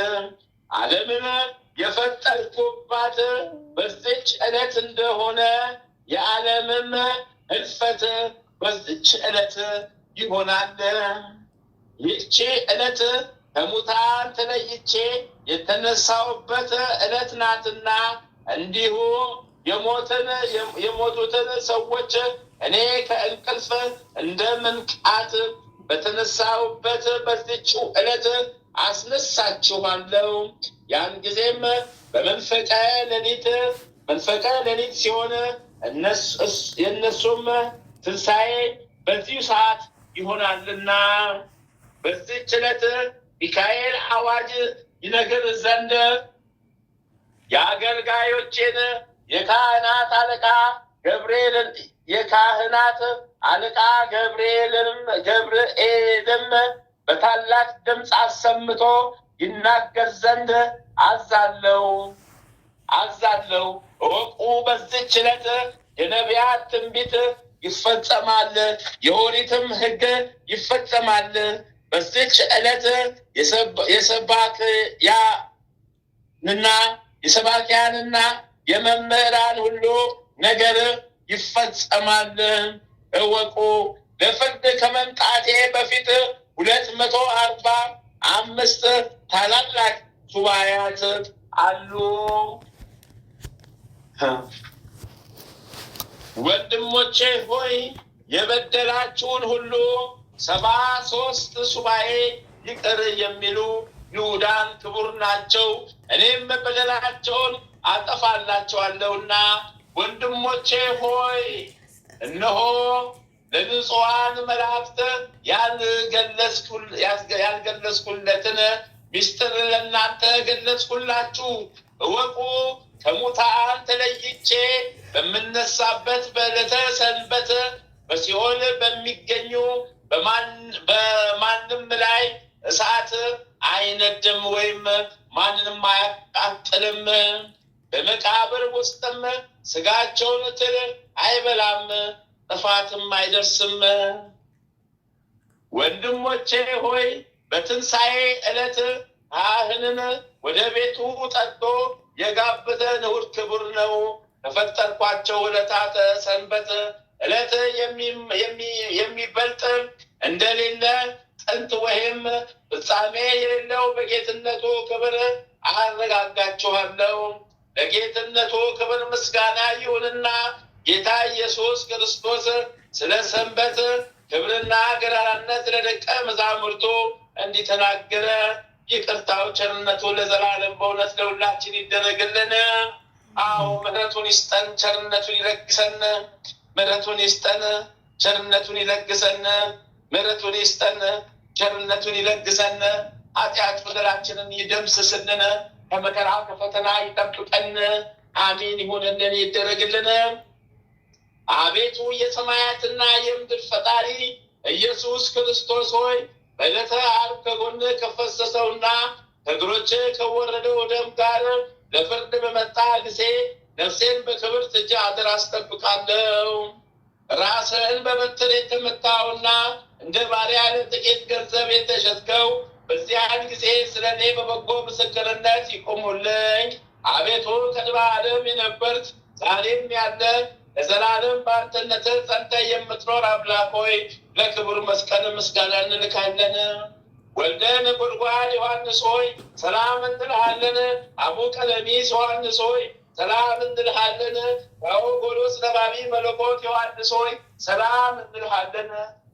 ዓለምን የፈጠርኩባት በዚች ዕለት እንደሆነ የዓለምም እልፈት በዚች ዕለት ይሆናል። ይህች ዕለት ከሙታን ተለይቼ የተነሳሁበት ዕለት ናትና እንዲሁ የሞቱትን ሰዎች እኔ ከእንቅልፍ እንደ መንቃት በተነሳሁበት በዚችው ዕለት አስነሳችኋለሁ። ያን ጊዜም በመንፈቀ ሌሊት ሲሆን የእነሱም ትንሣኤ በዚሁ ሰዓት ይሆናልና በዚህች ዕለት ሚካኤል አዋጅ ይነግር ዘንድ የአገልጋዮቼን የካህናት አለቃ ገብርኤልም በታላቅ ድምፅ አሰምቶ ይናገር ዘንድ አዛለው። እወቁ፣ በዚህች ዕለት የነቢያት ትንቢት ይፈጸማል፣ የኦሪትም ሕግ ይፈጸማል። በዚህች ዕለት የሰባኪያንና የመምህራን ሁሉ ነገር ይፈጸማል። እወቁ፣ ለፍርድ ከመምጣቴ በፊት 245 ታላላቅ ሱባኤያት አሉ። ወንድሞቼ ሆይ የበደላችሁን ሁሉ 73 ሱባኤ ይቅር የሚሉ ይሁዳን ክቡር ናቸው፣ እኔም በደላቸውን አጠፋላቸዋለሁና። ወንድሞቼ ሆይ እነሆ ለንጹሐን መላእክት ያልገለጽኩለትን ምስጢር ለእናንተ ገለጽኩላችሁ። እወቁ፣ ከሙታን ተለይቼ በምነሳበት በዕለተ ሰንበት በሲኦል በሚገኙ በማንም ላይ እሳት አይነድም ወይም ማንንም አያቃጥልም። በመቃብር ውስጥም ስጋቸውን ትል አይበላም፣ ጥፋትም አይደርስም። ወንድሞቼ ሆይ በትንሣኤ ዕለት ካህንን ወደ ቤቱ ጠርቶ የጋበዘ ንዑድ ክቡር ነው። ከፈጠርኳቸው ዕለታት ሰንበት ዕለት የሚበልጥ እንደሌለ ጥንት ወይም ፍጻሜ የሌለው በጌትነቱ ክብር አረጋጋችኋለሁ። ለጌትነቱ ክብር ምስጋና ይሁንና ጌታ ኢየሱስ ክርስቶስ ስለ ሰንበት ክብርና ገናናነት ለደቀ መዛሙርቱ እንዲተናገረ ይቅርታው ቸርነቱ ለዘላለም በእውነት ለሁላችን ይደረግልን። አዎ ምሕረቱን ይስጠን፣ ቸርነቱን ይለግሰን። ምሕረቱን ይስጠን፣ ቸርነቱን ይለግሰን። ምሕረቱን ይስጠን፣ ቸርነቱን ይለግሰን። ኃጢአት በደላችንን ይደምስስልን፣ ከመከራ ከፈተና ይጠብቀን። አሜን ይሁንልን፣ ይደረግልን። አቤቱ የሰማያትና የምድር ፈጣሪ ኢየሱስ ክርስቶስ ሆይ በዕለተ ዓርብ ከጎን ከፈሰሰውና ከእግሮች ከወረደው ደም ጋር ለፍርድ በመጣ ጊዜ ነፍሴን በክብርት እጅ አደራ አስጠብቃለሁ። ራስህን በበትር የተመታውና እንደ ባሪያ ጥቂት ገንዘብ የተሸጥከው በዚያን ጊዜ ስለ እኔ በበጎ ምስክርነት ይቆሙልኝ። አቤቱ ቅድመ ዓለም የነበርክ ዛሬም ያለ ለዘላለም በአንተነትህ ጸንተህ የምትኖር አምላክ ሆይ ለክቡር መስቀል ምስጋና እንልካለን። ወልደ ነጎድጓድ ዮሐንስ ሆይ ሰላም እንልሃለን። አቡ ቀለሚስ ዮሐንስ ሆይ ሰላም እንልሃለን። ጎሎስ ነባቢ መለኮት ዮሐንስ ሆይ ሰላም እንልሃለን።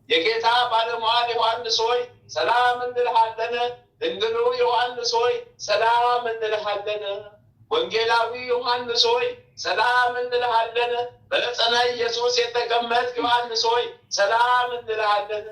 የጌታ ባለሟል ዮሐንስ ሆይ ሰላም እንልሃለን። ድንግሉ ዮሐንስ ሆይ ሰላም እንልሃለን። ወንጌላዊ ዮሐንስ ሆይ ሰላም እንልሃለን። በዕፀ ኢየሱስ የተቀመጥክ ዮሐንስ ሆይ ሰላም እንልሃለን።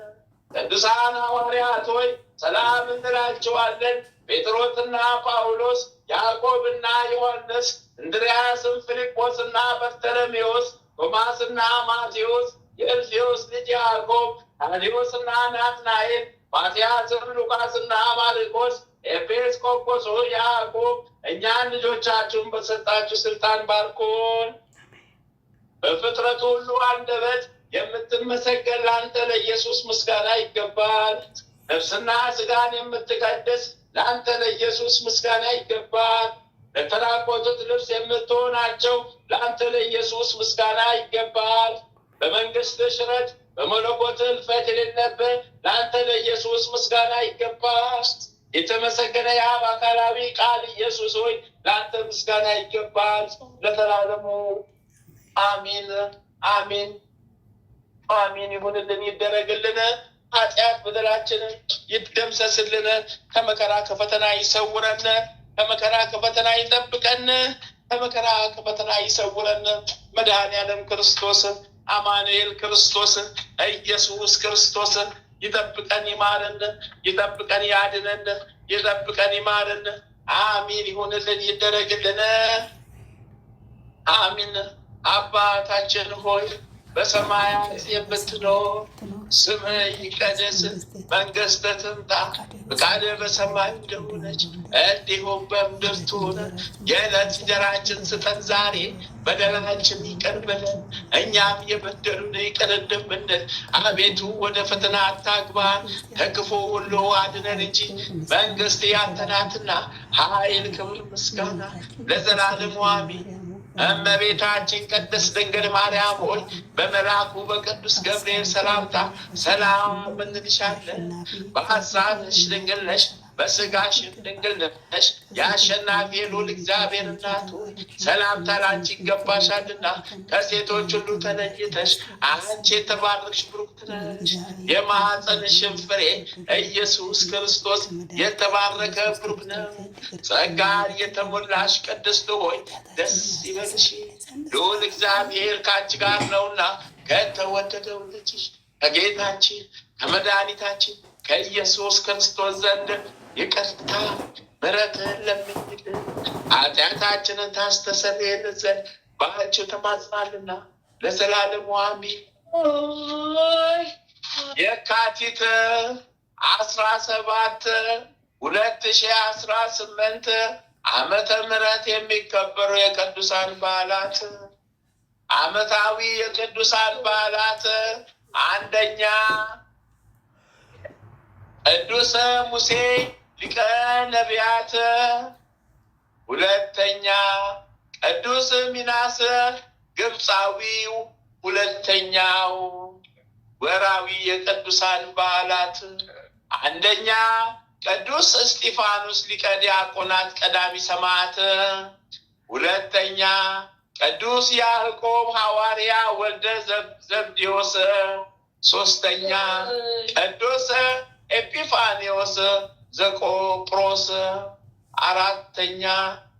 ቅዱሳን ሐዋርያት ሆይ ሰላም እንላቸዋለን። ጴጥሮስና ጳውሎስ፣ ያዕቆብና ዮሐንስ፣ እንድርያስም፣ ፊልጶስና በርተሎሜዎስ፣ ቶማስና ማቴዎስ፣ የእልፌዎስ ልጅ ያዕቆብ፣ ታዴዎስና ናትናኤል፣ ማትያስም፣ ሉቃስና ማርቆስ፣ ኤጲስቆጶስ ያዕቆብ፣ እኛን ልጆቻችሁን በሰጣችሁ ስልጣን ባርኮን። በፍጥረቱ ሁሉ አንደበት የምትመሰገን ለአንተ ለኢየሱስ ምስጋና ይገባል። ነፍስና ስጋን የምትቀድስ ለአንተ ለኢየሱስ ምስጋና ይገባል። ለተራቆቱት ልብስ የምትሆናቸው ለአንተ ለኢየሱስ ምስጋና ይገባል። በመንግስት ሽረት በመለኮት እልፈት የሌለብህ ለአንተ ለኢየሱስ ምስጋና ይገባል። የተመሰገነ የአብ አካላዊ ቃል ኢየሱስ ሆይ ለአንተ ምስጋና ይገባል ለዘላለሙ አሚን አሚን አሚን። ይሁንልን ይደረግልን። ኃጢአት በደላችንን ይደምሰስልን። ከመከራ ከፈተና ይሰውረን። ከመከራ ከፈተና ይጠብቀን። ከመከራ ከፈተና ይሰውረን። መድኃኔዓለም ክርስቶስ አማኑኤል ክርስቶስ ኢየሱስ ክርስቶስ ይጠብቀን ይማረን። ይጠብቀን ያድነን። ይጠብቀን ይማረን። አሚን። ይሁንልን ይደረግልን። አሚን። አባታችን ሆይ በሰማያት የምትኖር ስምህ ይቀደስ፣ መንግሥትህ ትምጣ፣ ፈቃድህ በሰማይ እንደሆነች እንዲሁም በምድር ትሁን። የዕለት እንጀራችንን ስጠን ዛሬ፣ በደላችንን ይቅር በለን እኛም የበደሉንን ይቅር እንደምንል። አቤቱ ወደ ፈተና አታግባን፣ ከክፉ ሁሉ አድነን እንጂ መንግሥት ያንተ ናትና፣ ኃይል፣ ክብር፣ ምስጋና ለዘላለሙ አሜን። እመቤታችን ቅድስት ድንግል ማርያም ሆይ በመልአኩ በቅዱስ ገብርኤል ሰላምታ ሰላም እንልሻለን። በሐሳብሽ ድንግል ነሽ፣ በሥጋሽም ድንግል ነሽ። የአሸናፊ ልዑል እግዚአብሔር እናቱ ሰላምታ ላንቺ ይገባሻልና ከሴቶች ሁሉ ተለይተሽ አንቺ የተባረክሽ ብሩክት ነሽ። የማኅፀንሽም ፍሬ ኢየሱስ ክርስቶስ የተባረከ ብሩክ ነው። ጸጋን የተሞላሽ ቅድስት ሆይ ደስ ይበልሽ፣ ልዑል እግዚአብሔር ከአንቺ ጋር ነውና ከተወደደው ልጅሽ ከጌታችን ከመድኃኒታችን ከኢየሱስ ክርስቶስ ዘንድ ይቅርታ ምሕረትን ለምኝልን ኃጢአታችንን ታስተሰርይልን ዘንድ በአንቺው ተማጽናልና ለዘላለሙ አሜን። የካቲት 17 2018 ዓመተ ምሕረት የሚከበሩ የቅዱሳን በዓላት። ዓመታዊ የቅዱሳን በዓላት፣ አንደኛ ቅዱስ ሙሴ ሊቀ ነቢያት፣ ሁለተኛ ቅዱስ ሚናስ ግብፃዊው። ሁለተኛው ወራዊ የቅዱሳን በዓላት፣ አንደኛ ቅዱስ እስጢፋኖስ ሊቀ ዲያቆናት ቀዳሚ ሰማዕት፣ ሁለተኛ ቅዱስ ያዕቆብ ሐዋርያ ወልደ ዘብዴዎስ፣ ሶስተኛ ቅዱስ ኤጲፋኒዎስ ዘቆጵሮስ፣ አራተኛ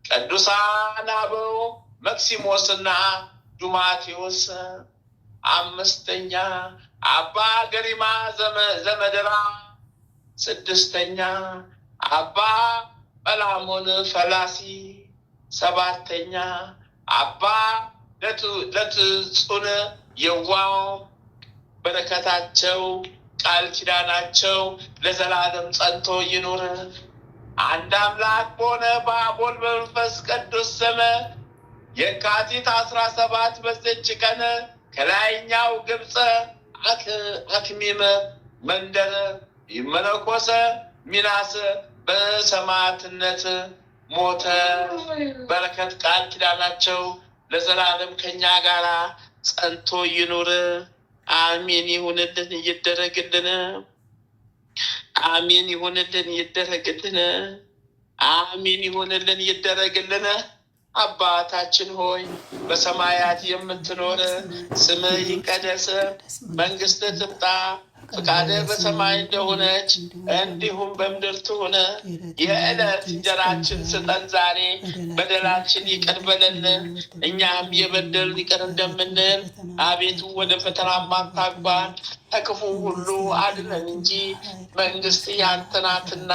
ቅዱሳን አበው መክሲሞስና ዱማቴዎስ፣ አምስተኛ አባ ገሪማ ዘመድራ፣ ስድስተኛ አባ ጰላሞን ፈላሲ፣ ሰባተኛ አባ ለትጹን የዋው። በረከታቸው ቃል ኪዳናቸው ለዘላለም ጸንቶ ይኑር። አንድ አምላክ በሆነ በአብ ወልድ በመንፈስ ቅዱስ ስም የካቲት 17 በዚች ቀን ከላይኛው ግብፅ አክሚም መንደር መነኮሰ ሚናስ በሰማዕትነት ሞተ። በረከት ቃል ኪዳናቸው ለዘላለም ከኛ ጋር ጸንቶ ይኑር። አሚን። ይሁንልን ይደረግልን። አሚን። ይሁንልን ይደረግልን። አሚን። ይሁንልን ይደረግልን። አባታችን ሆይ በሰማያት የምትኖር ስምህ ይቀደስ፣ መንግሥትህ ትምጣ፣ ፍቃድህ በሰማይ እንደሆነች እንዲሁም በምድር ትሁን። የዕለት እንጀራችን ስጠን ዛሬ፣ በደላችን ይቅር በለን እኛም የበደሉንን ይቅር እንደምንል፣ አቤቱ ወደ ፈተና አታግባን ከክፉ ሁሉ አድነን እንጂ መንግስት ያንተ ናትና፣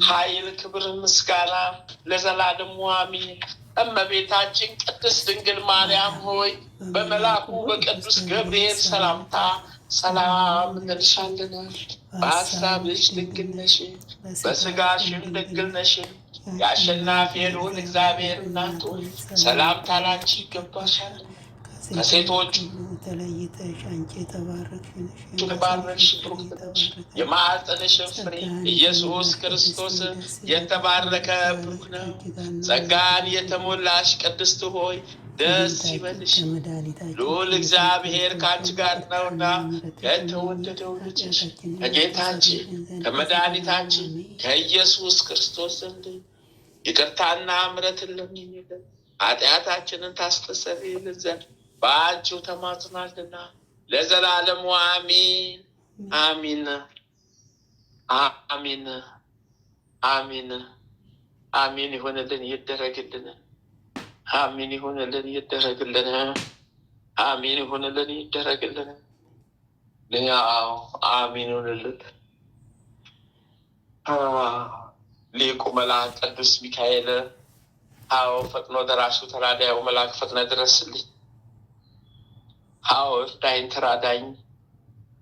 ኃይል፣ ክብር፣ ምስጋና ለዘላለሙ አሜን። እመቤታችን ቅድስት ድንግል ማርያም ሆይ በመልአኩ በቅዱስ ገብርኤል ሰላምታ ሰላም እንልሻለን። በሀሳብሽ ድንግል ነሽ፣ በስጋሽም ድንግል ነሽ። የአሸናፊ ልዑል እግዚአብሔር እናት ሆይ ሰላምታ ላንቺ ይገባሻል። ከሴቶች ተለይተሽ አንቺ የተባረክሽ ብሩክ ነሽ፣ የማኅፀንሽ ፍሬ ኢየሱስ ክርስቶስ የተባረከ ብሩክ ነው። ጸጋን የተሞላሽ ቅድስት ሆይ ደስ ይበልሽ፣ ልዑል እግዚአብሔር ከአንቺ ጋር ነውና ከተወደደው ልጅሽ ከጌታችን ከመድኃኒታችን ከኢየሱስ ክርስቶስ ዘንድ ይቅርታና ምሕረትን ለምኝልን ኃጢአታችንን ታስተሰርይልን ዘንድ በአንቺው ተማጽናልና ለዘላለሙ አሚን አሚን አሚን አሚን አሚን። ይሆንልን ይደረግልን። አሚን ይሆንልን ይደረግልን። አሚን ይሆንልን ይደረግልን። ያው አሚን ይሆንልን። ሊቁ መልአክ ቅዱስ ሚካኤል አዎ ፈጥኖ ደራሹ ተራዳዩ መልአክ ፈጥነ ድረስልኝ። አዎ እርዳይን ተራዳኝ።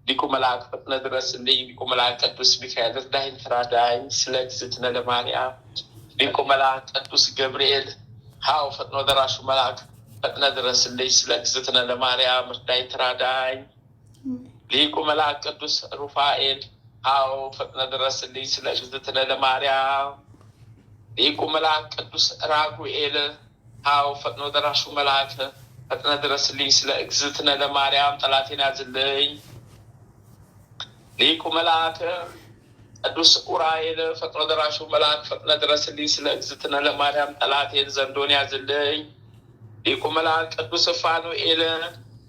ሊቁ መልአክ ፈጥነ ድረስልኝ። ሊቁ መልአክ ቅዱስ ሚካኤል እርዳይን ተራዳኝ። ስለ እግዝእትነ ለማርያም ሊቁ መልአክ ቅዱስ ገብርኤል አዎ ፈጥኖ ደራሹ መልአክ ፈጥነ ድረስልኝ። ስለ እግዝእትነ ለማርያም እርዳይን ተራዳኝ። ሊቁ መልአክ ቅዱስ ሩፋኤል አዎ ፈጥነ ድረስልኝ። ስለ እግዝእትነ ለማርያም ሊቁ መልአክ ቅዱስ ራጉኤል አዎ ፈጥኖ ደራሹ መልአክ ፈጥነ ድረስልኝ። ስለ እግዝእትነ ለማርያም ጠላቴን ያዝልኝ። ሊቁ መልአክ ቅዱስ ኡራኤል ፈጥኖ ደራሹ መልአክ ፈጥነ ድረስልኝ። ስለ እግዝእትነ ለማርያም ጠላቴን ዘንዶን ያዝልኝ። ሊቁ መልአክ ቅዱስ ፋኑኤል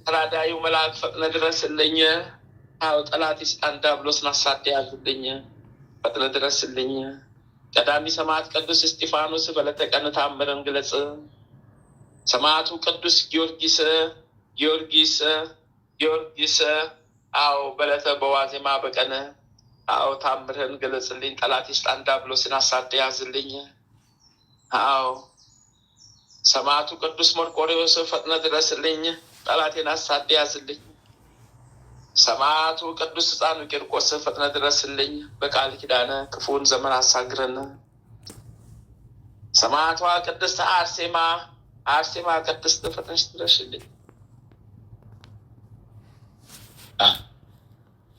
ተራዳዩ መልአክ ፈጥነ ድረስልኝ። አዎ ጠላቴ ሰይጣን ዲያብሎስን አሳደ ያዝልኝ። ፈጥነ ድረስልኝ። ቀዳሚ ሰማዕት ቅዱስ እስጢፋኖስ በዕለተ ቀን ተአምርን ግለጽ። ሰማዕቱ ቅዱስ ጊዮርጊስ አዎ በዕለተ በዋዜማ በቀን አዎ ተአምርህን ገለጽልኝ። ጠላቴ ሰይጣን ዲያብሎስን አሳደ ያዝልኝ። አዎ ሰማዕቱ ቅዱስ መርቆሬዎስ ፈጥነ ድረስልኝ። ጠላቴን አሳደ ያዝልኝ። ሰማዕቱ ቅዱስ ሕፃኑ ቂርቆስ ፈጥነ ድረስልኝ። በቃል ኪዳነ ክፉን ዘመን አሳግረን። ሰማዕቷ ቅድስት አርሴማ ቅድስት ፈጥነሽ ድረሽልኝ።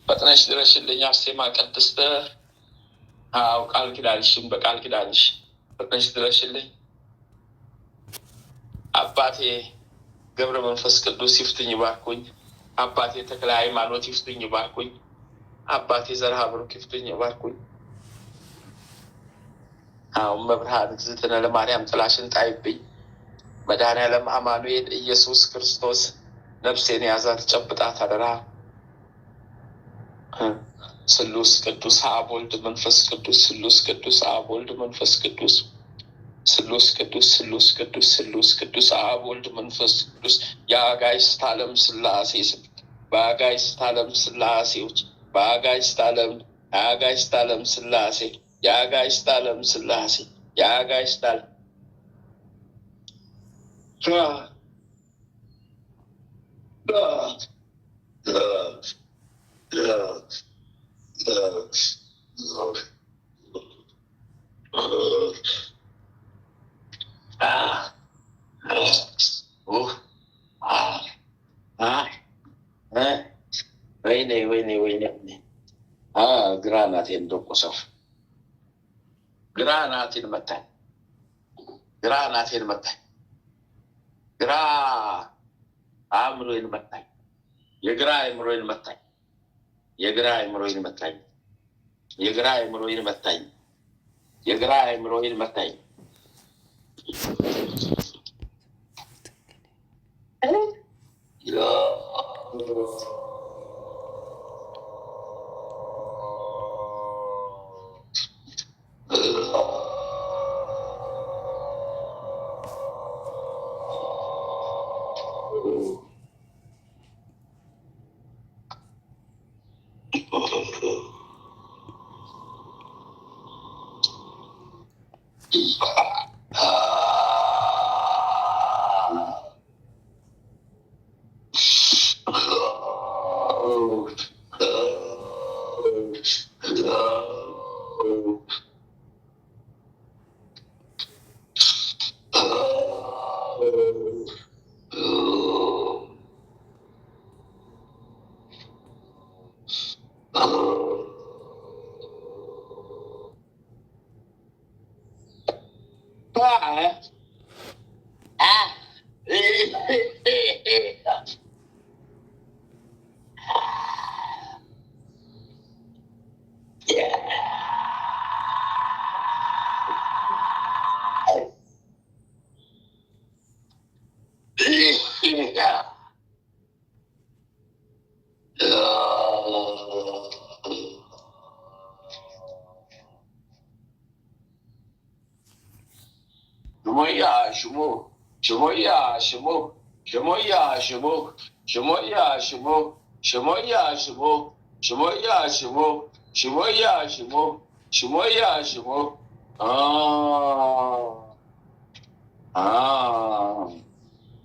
ፈጥነሽ ድረሽልኝ አርሴማ ቅድስት። አዎ ቃል ኪዳንሽም በቃል ኪዳንሽ ፈጥነሽ ድረሽልኝ። አባቴ ገብረ መንፈስ ቅዱስ ይፍትኝ ባርኩኝ። አባቴ ተክለ ሃይማኖት ይፍትኝ ባርኩኝ። አባቴ ዘርሃ ብሩክ ይፍትኝ ባርኩኝ። አዎ መብርሃን እግዝእትነ ለማርያም ጥላሽን ጣይብኝ። መድኃኔዓለም አማኑኤል ኢየሱስ ክርስቶስ ነፍሴን ያዛት ጨብጣት አደራ። ስሉስ ቅዱስ አብ ወልድ መንፈስ ቅዱስ ስሉስ ቅዱስ አብ ወልድ መንፈስ ቅዱስ ስሉስ ቅዱስ ስሉስ ቅዱስ ስሉስ ቅዱስ አብ ወልድ መንፈስ ቅዱስ የአጋዕዝተ ዓለም ሥላሴ በአጋዕዝተ ዓለም ሥላሴዎች በአጋዕዝተ ዓለም ሥላሴ የአጋዕዝተ ዓለም ሥላሴ የአጋዕዝተ ዓለም ወይኔ ግራ ናቴን ደቆሰው። ግራ ናቴን መታኝ። ግራ አእምሮዬን መታኝ። የግራ አእምሮዬን መታኝ።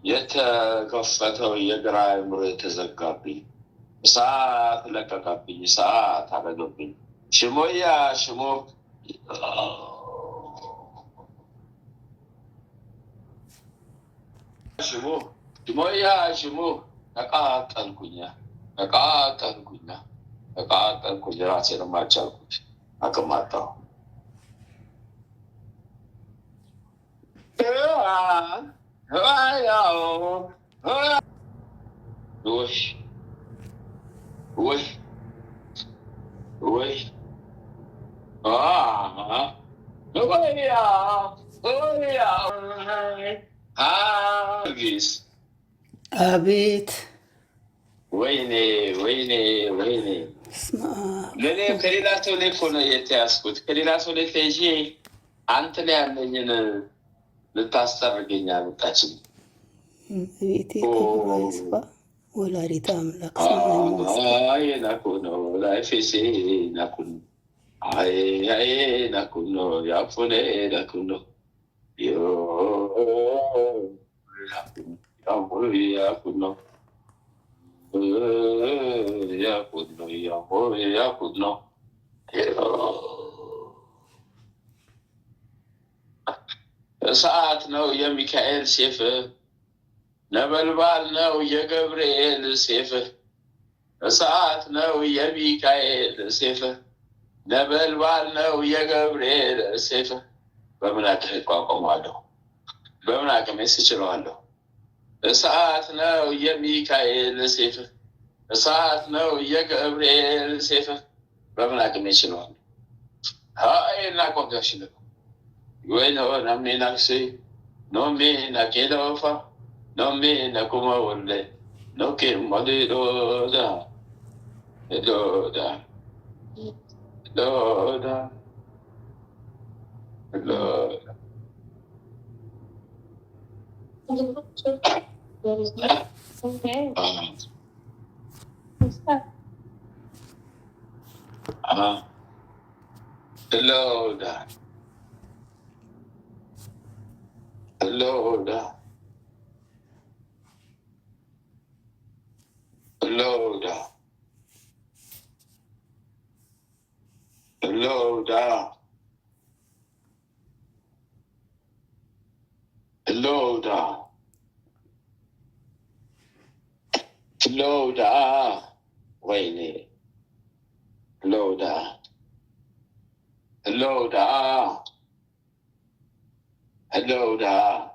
የተከፈተው የግራ አእምሮ የተዘጋብኝ እሳት ለቀቀብኝ፣ እሳት አረገብኝ። ሽሞያ ሽሞ ሽሞ ሽሞያ ሽሞ ተቃጠልኩኝ፣ ተቃጠልኩኝ፣ ተቃጠልኩኝ። ራሴንም አልቻልኩት፣ አቅም አጣሁ። ወይ ወይ አቤት ወይኔ ወይኔ ወይኔ! ለእኔ ከሌላ ሰው ላይ እኮ ነው የተያዝኩት። ከሌላ ሰው ላይ ተይዤ አንተ ላይ ያለኝን ልታስጠርገኝ አልወጣችም። ቤቴ ይስፋ ወላዲተ አምላክ ናኩ ነው ላይፌሴ ናኩ ነው ናኩ ነው ያፉኔ ናኩ ነው ያኩ ነው ያኩ ነው። እሳት ነው የሚካኤል ሴፍ፣ ነበልባል ነው የገብርኤል ሴፍ። እሳት ነው የሚካኤል ሴፍ፣ ነበልባል ነው የገብርኤል ሴፍ። በምን አቅሜ እቋቋመዋለሁ? በምን አቅሜ ስችለዋለሁ? እሳት ነው የሚካኤል ሴፍ፣ እሳት ነው የገብርኤል ሴፍ። በምን አቅሜ ይችለዋለሁ? እናቆጋሽ ነው ወይ ነው ናሜ ናክሴ ኖሜ ናኬዳፋ ኖሜ ናኩማ ወለ ኖኬ ማዴዶዳ ዶዳ ዶዳ ዶዳ ዶዳ Loda, Loda, Loda, Loda, Loda, Wayne, Loda, Loda. Loda,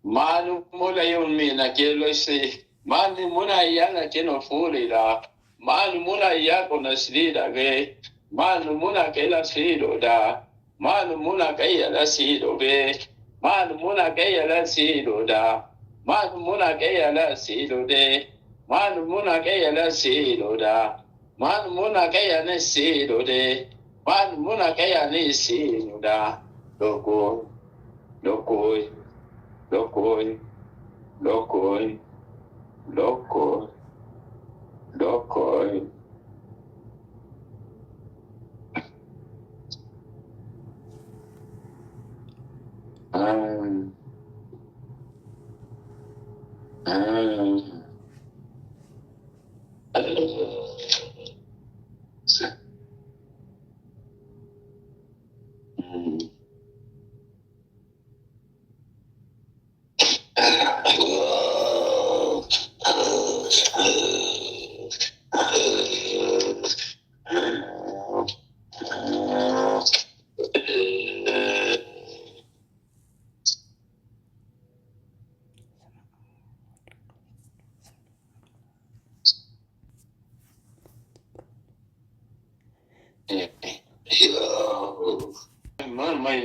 Manu Mula Yumina Kelosi, Manu Muna Yana Keno Fulida, Manu Muna Yakona Slida Gay, Manu Muna Kela Sido da, Manu Muna Kaya La Sido Be, Manu Muna Kaya La Sido da, Manu Muna Kaya La Sido de, Manu Muna Kaya La Sido da, Manu Muna Kaya Ne Sido de, Manu Muna Kaya Ne Sido da, Loko. Lokoi, lokoi, lokoi, lokoi, lokoi.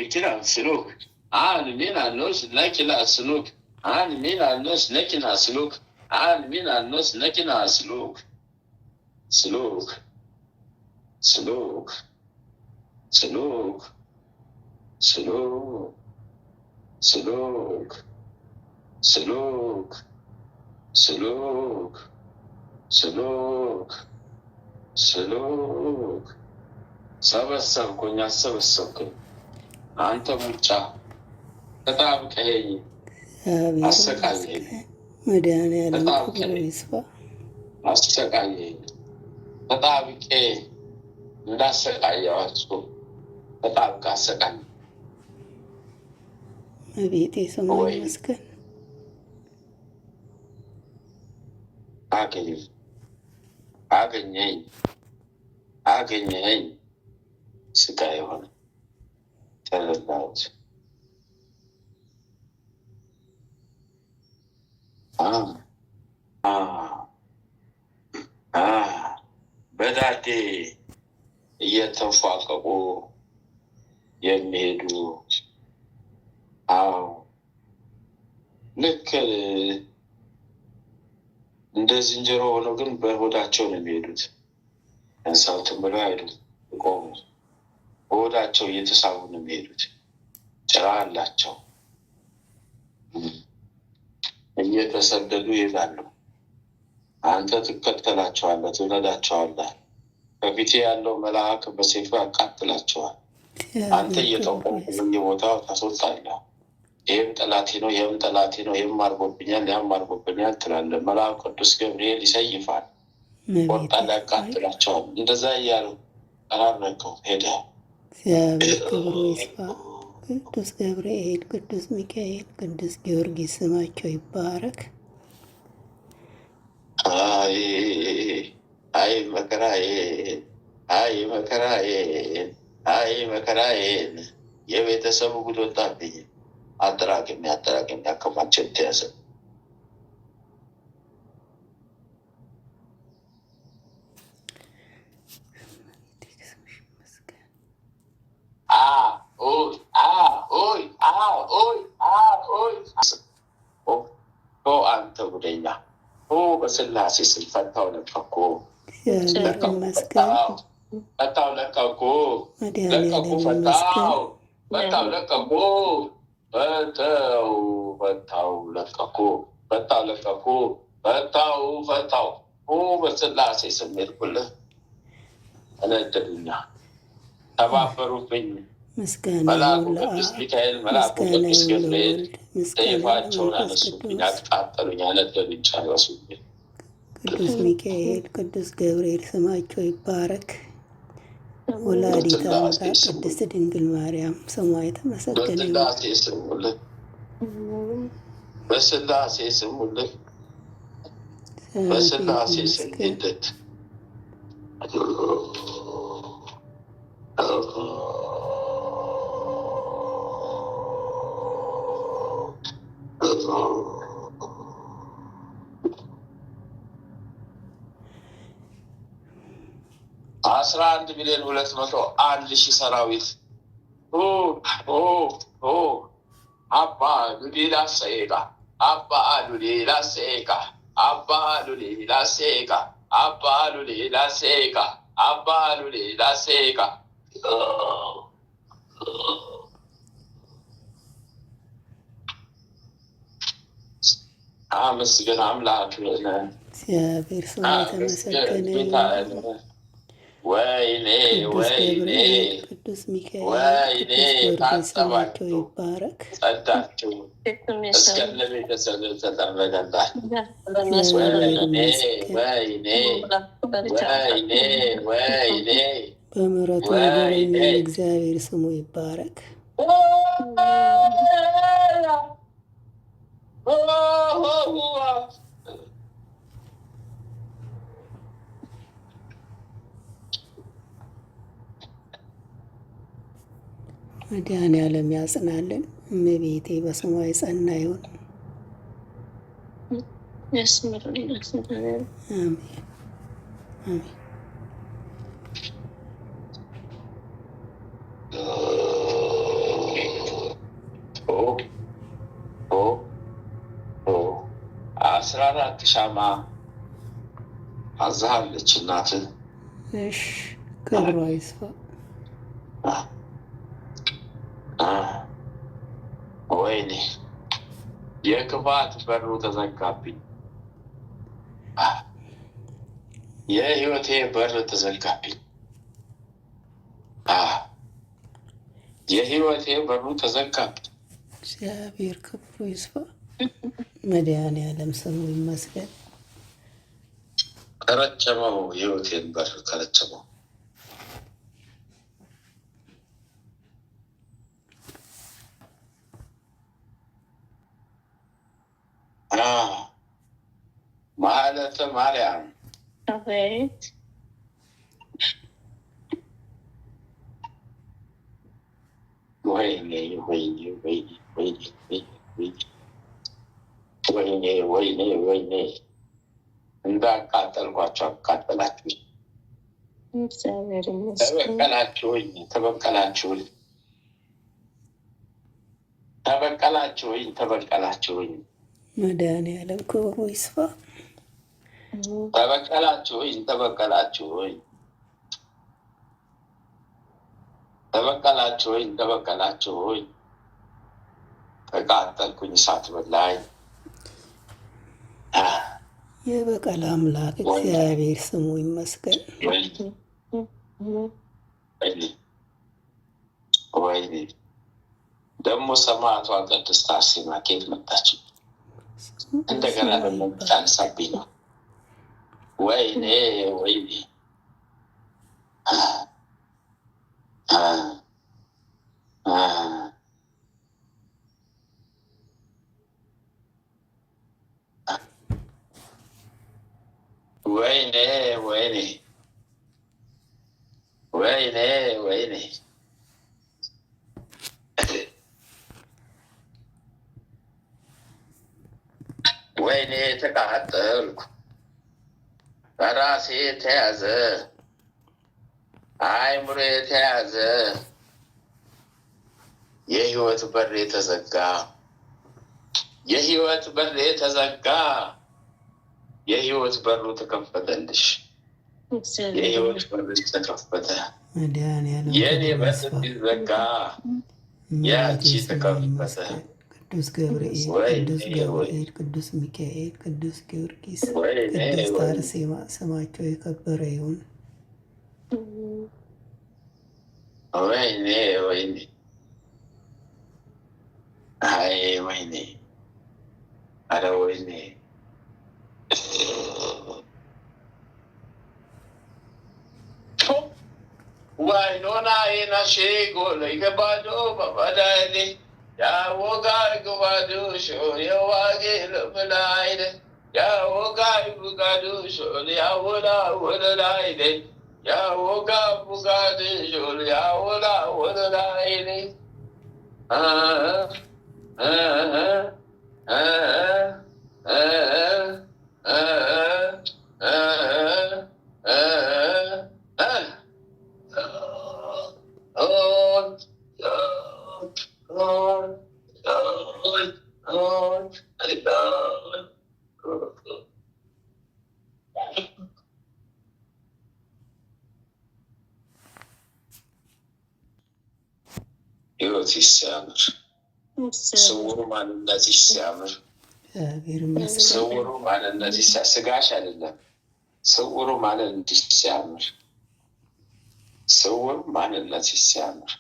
kila siluk. Mina nos nakina siluk. Mina nos nakina siluk. Mina nos nakina siluk. Siluk. Siluk. Siluk. Siluk. Siluk. Siluk. Siluk. Siluk. Siluk. ሰበሰብኩኝ አሰበሰብኩኝ አንተ ሙጫ ተጣብቀኸኝ አሰቃየኝ መድኃኒዓለም ክብሩ ይስፋ አሰቃየኝ ተጣብቄ እንዳሰቃየዋችሁ ተጣብቀ አሰቃየኝ አቤቴ ስሙ ይመስገን አገኘኝ ስጋ የሆነ ተረዳሁት። በዳዴ እየተንፏቀቁ የሚሄዱ ልክ እንደ ዝንጀሮ ሆነው ግን በሆዳቸው ነው የሚሄዱት። እንሳውትን ብለው አይሄዱም። ቆሙ በሆዳቸው እየተሳቡ ነው የሚሄዱት። ጭራ አላቸው። እየተሰደዱ ይሄዳሉ። አንተ ትከተላቸዋለህ፣ ትነዳቸዋለህ። ከፊቴ ያለው መልአክ በሰይፉ ያቃጥላቸዋል። አንተ እየጠቆምክ በየቦታው ታስወጣለህ። ይህም ጠላቴ ነው፣ ይህም ጠላቴ ነው፣ ይህም አድርጎብኛል፣ ያም አድርጎብኛል ትላለህ። መልአክ ቅዱስ ገብርኤል ይሰይፋል፣ ቆርጣ ያቃጥላቸዋል። እንደዛ እያሉ ጠራረገው ሄደ። እግዚአብሔር ክብሩ ይስፋ። ቅዱስ ገብርኤል፣ ቅዱስ ሚካኤል፣ ቅዱስ ጊዮርጊስ ስማቸው ይባረክ። አይ መከራዬ፣ አይ መከራዬ፣ አይ መከራዬ። የቤተሰቡ ጉድ ወጣብኝ። አጠራቅም ያከማቸው ተያዘ። አንተ ጉደኛ በስላሴ ስም ፈታው ለቀቁ፣ ፈታው ለቀቁ፣ ለቀቁ፣ ፈታው ለቀቁ፣ ፈታው ለቀቁ፣ ፈታው ለቀቁ፣ ፈታው በስላሴ ስም ሄድኩልህ። እነደዱኛ ተባበሩብኝ። መልአኩ ቅዱስ ሚካኤል፣ መልአኩ ቅዱስ ገብርኤል ሰይፋቸውን አነሱብኝ፣ አቃጠሉኝ፣ አነደዱኝ፣ ጨረሱብኝ። ቅዱስ ሚካኤል፣ ቅዱስ ገብርኤል ስማቸው ይባረክ። ወላዲተ አምላክ ቅድስት ድንግል ማርያም ስሟ የተመሰገነ ይሁን። በስላሴ ስሙልኝ፣ በስላሴ ስም ሂደት አስራ 11,201,000 ሰራዊት አባ ሉሌላ ሰኤቃ አባ ሉሌላ ሰኤቃ አባ ሉሌላ ሰኤቃ አባ ሉሌላ ሰኤቃ አባ ሉሌላ ሰኤቃ አመስግን አምላክ እግዚአብሔር ስሙ የተመሰገነ ይሁን። ወይኔ ወይኔ ቅዱስ ሚካኤል፣ ቅዱስ ስማቸው ይባረክ። ጸዳችሁ እስከነ ቤተሰብ ተጠረገላል። ወይኔ በምሕረቱ የጎበኘን እግዚአብሔር ስሙ ይባረክ። መድኃኒዓለም ያጽናልን። እመቤቴ በስሟ የጸና ይሁን። አሜን አሜን። 14 ሻማ አዛሃለች እናትህ። እሺ ክብሯ ይስፋ። ወይኔ የክፋት በሩ ተዘጋብኝ። የህይወቴ በር ተዘጋብኝ። የህይወቴ በሩ ተዘጋብኝ። እግዚአብሔር ክብሩ ይስፋ። መድኃኔዓለም ስሙ ይመስገን። ከረቸመው የህይወቴን በር ከረቸመው። ማለተ ማርያም ወይኔ ወይኔ ወይኔ ወይኔ ወይኔ ወይኔ ወይኔ እንዳቃጠልኳቸው አቃጠላችሁ። ተበቀላችሁኝ ተበቀላችሁኝ ተበቀላችሁኝ ተበቀላችሁኝ። መድኃኔዓለም ክብሩ ይስፋ። ተበቀላችሁኝ ተበቀላችሁኝ ተበቀላችሁኝ ተበቀላችሁኝ። ተቃጠልኩኝ እሳት በላኝ። የበቀል አምላክ እግዚአብሔር ስሙ ይመስገን። ወይኔ ደግሞ ሰማዕቷ ቅድስት አርሴማ ከየት መጣች? እንደገና ደግሞ ታንሳብኝ ነው። ወይኔ ወይኔ ወይኔ ወይኔ ወይኔ ወይኔ ወይኔ ተቃጠልኩ። ራሴ ተያዘ፣ አይምሮ የተያዘ፣ የህይወት በር ተዘጋ፣ የህይወት በር ተዘጋ። የህይወት በሩ ተከፈተልሽ። የህይወት በር ተከፈተ። የኔ በር ሲዘጋ ያቺ ተከፈተ። ቅዱስ ገብርኤል፣ ቅዱስ ገብርኤል፣ ቅዱስ ሚካኤል፣ ቅዱስ ጊዮርጊስ፣ ቅድስት አርሴማ ስማቸው የከበረ ይሁን። ወይኔ ወይኔ አይ ወይኔ አረ ወይኔ ዋይኖና ናሼ ጎለ ይገባዶ በባዳይኔ ያወጋ ይገባዶ ሾ የዋጌ ለምላይነ ያወጋ ይቡጋዶ ሾ ያወላ ወለላይነ ያወጋ ቡጋዶ ሾ ያወላ ወለላይነ ህይወት ሲያምር፣ ስውሩ ማንነት ሲያምር፣ ስውሩ ማንነት ስጋሽ አይደለም። ስውሩ ማንነት ሲያምር፣ ስውሩ ማንነት ሲያምር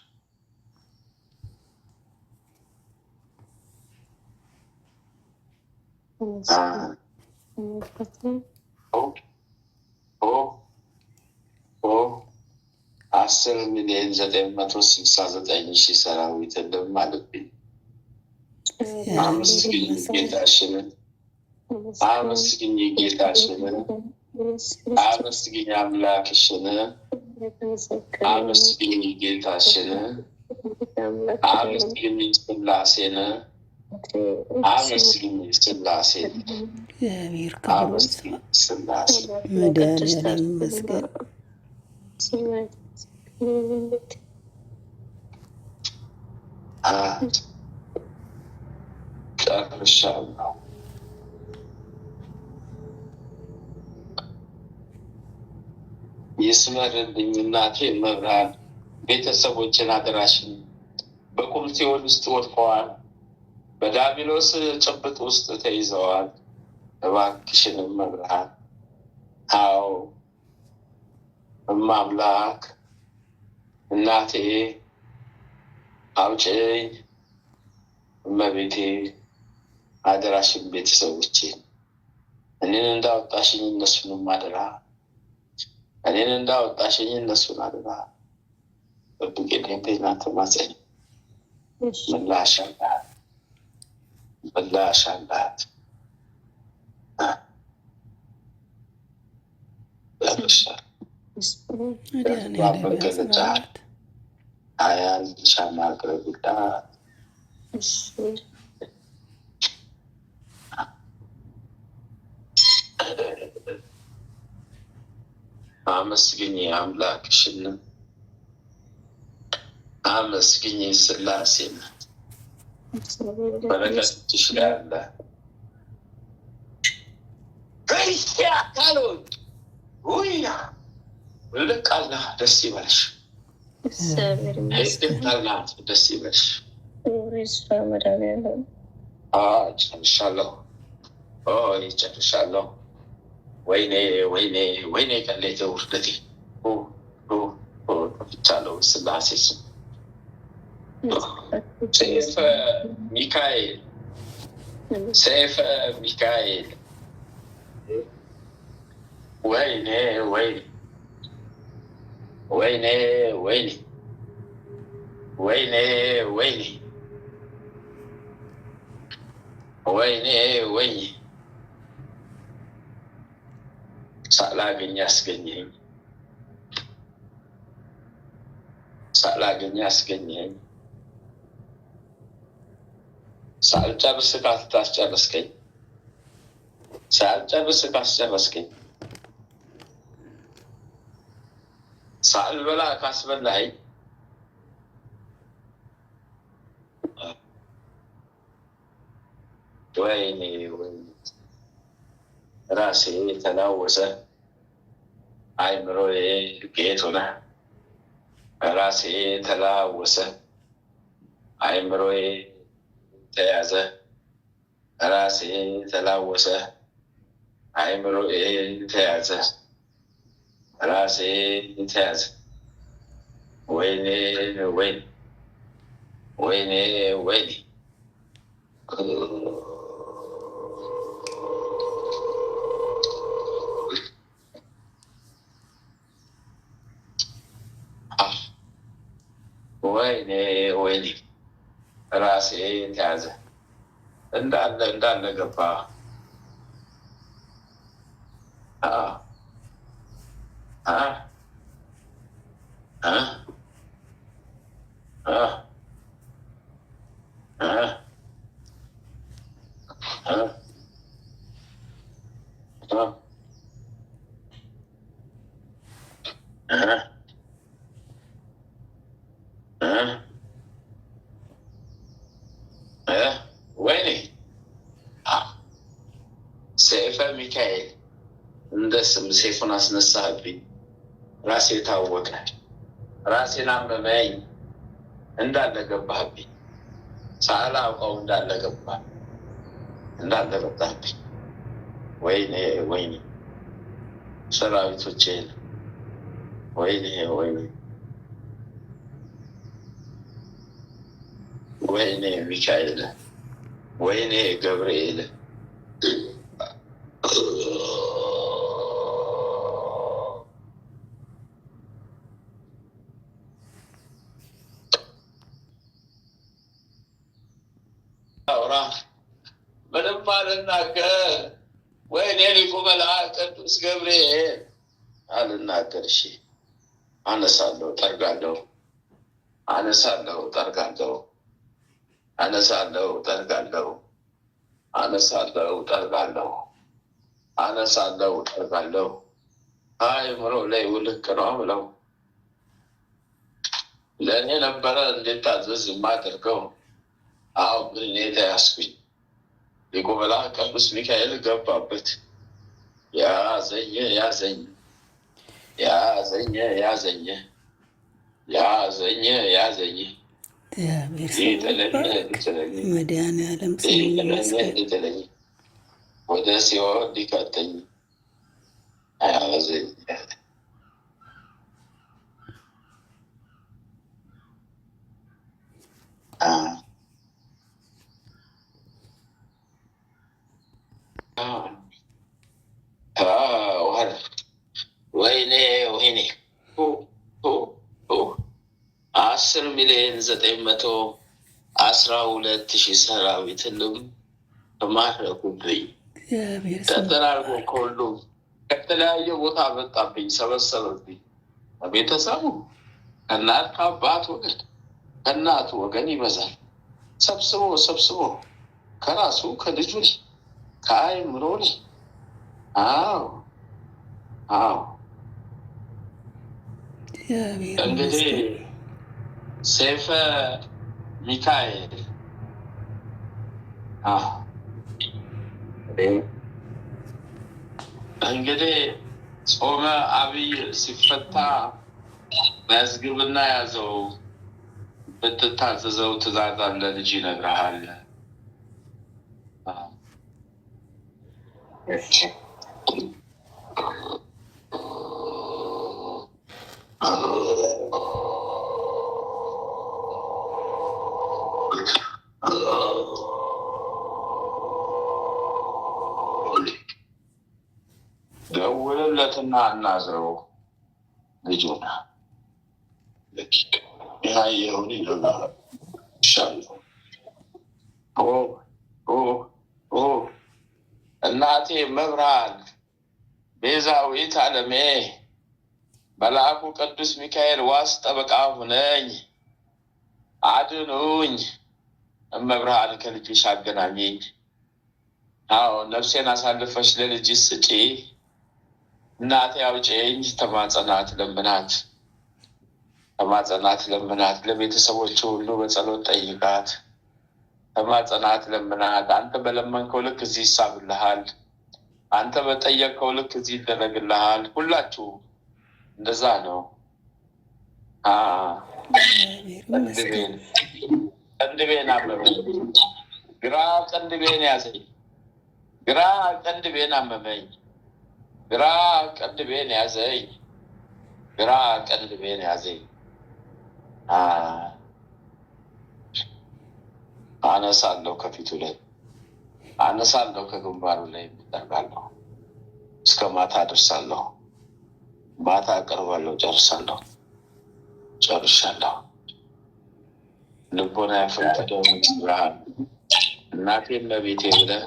አስር ሚሊዮን 969,000 ሰራዊት እንደማለብኝ አመስግኝ ጌታሽንን፣ አመስግኝ ጌታሽንን፣ አመስግኝ አምላክሽን፣ አመስግኝ ጌታሽንን፣ አመስግኝ ስላሴን፣ አመስግኝ ስላሴን፣ አመስግኝ ስላሴን። መድኃኔዓለም ይመስገን። ጨርሻለሁ። ይስመርልኝ እናቴ መብርሃን። ቤተሰቦችን አደራሽን በቁም ሲኦል ውስጥ ወድቀዋል፣ በዲያብሎስ ጭብጥ ውስጥ ተይዘዋል። እባክሽንም መብርሃን፣ አዎ እማምላክ እናቴ አውጪኝ። እመቤቴ አደራሽን ቤተሰቦቼን እኔን እንዳወጣሽኝ እነሱንም አደራ፣ እኔን እንዳወጣሽኝ እነሱን አደራ። ጠብቂልኝ በእናንተ ማጸኝ። ምላሽ አላት፣ ምላሽ አላት። መገለጫ አያል ሻማ ቅረቡላት። አመስግኝ አምላክሽን፣ አመስግኝ ስላሴን። በረከትሽ ላይ አለ ካሎን ውያ ልቃላ ደስ ይበልሽ። ሄድታልናት ደስ ይበልሽ። ጨርሻለሁ፣ ጨርሻለሁ። ወይኔ ወይኔ ወይኔ ቀሌተ ውርደቴ ጠፍቻለሁ። ስላሴ ስም ሰይፈ ሚካኤል፣ ሰይፈ ሚካኤል። ወይኔ ወይኔ ወይኔ ወይኔ ወይኔ ወይኔ ወይኔ ወይኔ ሳላገኝ አስገኘኝ፣ ሳላገኝ አስገኘኝ። ሳልጨርስ ካስጨረስከኝ፣ ሳልጨርስ ካስጨረስከኝ፣ ሳልበላ ካስበላኸኝ ወይኔ ወይኔ ራሴ ተላወሰ፣ አይምሮዬ ጌት ሆነ። ራሴ ተላወሰ፣ አይምሮዬ ተያዘ። ራሴ ተላወሰ፣ አይምሮዬ ተያዘ። ራሴ ተያዘ። ወይኔ ወይኔ ወይኔ ወይኔ ወይኔ ወይኔ ራሴ ተያዘ። እንዳለ ገባ። ወይኔ ሰይፈ ሚካኤል እንደ ስም ሰይፉን አስነሳህብኝ። ራሴ ታወቀ፣ ራሴን አመመኝ። እንዳለ ገባህብኝ፣ ሳላውቀው እንዳለ ገባህብኝ። ወይኔ ወይኔ ሰራዊቶቼን፣ ወይኔ ወይኔ ወይኔ ሚካኤል፣ ወይኔ ገብርኤል። አውራ ምንም አልናገር። ወይኔ ሊቁ መልአክ ቅዱስ ገብርኤል አልናገር። እሺ አነሳለሁ፣ ጠርጋለሁ፣ አነሳለሁ፣ ጠርጋለሁ፣ አነሳለሁ፣ ጠርጋለሁ፣ አነሳለሁ፣ ጠርጋለሁ፣ አነሳለሁ፣ ጠርጋለሁ። አእምሮ ላይ ውልቅ ነው ብለው ለእኔ ነበረ እንዴት ታዘዝ የማደርገው። አሁን ግን እኔ ተያዝኩኝ። ሊቁ መልአክ ቅዱስ ሚካኤል ገባበት፣ ያዘኝ ያዘኝ ያዘኝ ያዘኝ ያዘኝ ያዘኝ መድኃኒዓለም ስሙ ይመስገን። ወደ ሲኦል ሊከተኝ ያዘኝ። ወይኔ ወይኔ 10,912,000 ሰራዊትንም ማረኩብኝ። ተጠራርጎ ከሁሉም ከተለያየ ቦታ መጣብኝ፣ ሰበሰበብኝ። ቤተሰቡ ከእናት ከአባት ወገን ከእናቱ ወገን ይበዛል። ሰብስቦ ከራሱ ከልጁ ከአይምሮ አዎ እንግዲህ ሰይፈ ሚካኤል እንግዲህ ጾመ አብይ ሲፈታ መዝግብና ያዘው። ብትታዘዘው ትእዛዝ አለ ልጅ ይነግርሃል። ደውልለትና አናግረው ልጁን ያየውን ይሻለው። እናቴ መብርሃን ቤዛዊት ዓለሜ መልአኩ ቅዱስ ሚካኤል ዋስ ጠበቃ ሁነኝ፣ አድኑኝ። እመብርሃን ከልጅሽ አገናኘኝ። አዎ ነፍሴን አሳልፈሽ ለልጅሽ ስጪ። እናቴ አውጪኝ። ተማጸናት ለምናት። ለቤተሰቦች ሁሉ በጸሎት ጠይቃት። ተማጸናት ለምናት። አንተ በለመንከው ልክ እዚህ ይሳብልሃል። አንተ በጠየቅከው ልክ እዚህ ይደረግልሃል። ሁላችሁ እንደዛ ነው። ቅንድቤን አመመኝ፣ ግራ ቅንድቤን ያዘኝ፣ ግራ ቅንድቤን አመመኝ፣ ግራ ቅንድቤን ያዘኝ፣ ግራ ቅንድቤን ያዘኝ። አነሳለሁ፣ ከፊቱ ላይ አነሳለሁ፣ ከግንባሩ ላይ የሚጠርጋለሁ። እስከ ማታ ደርሳለሁ። ማታ አቀርባለሁ። ጨርሻለሁ። ልቦና ያፈቀደው ብርሃን እናቴም በቤቴ ብለህ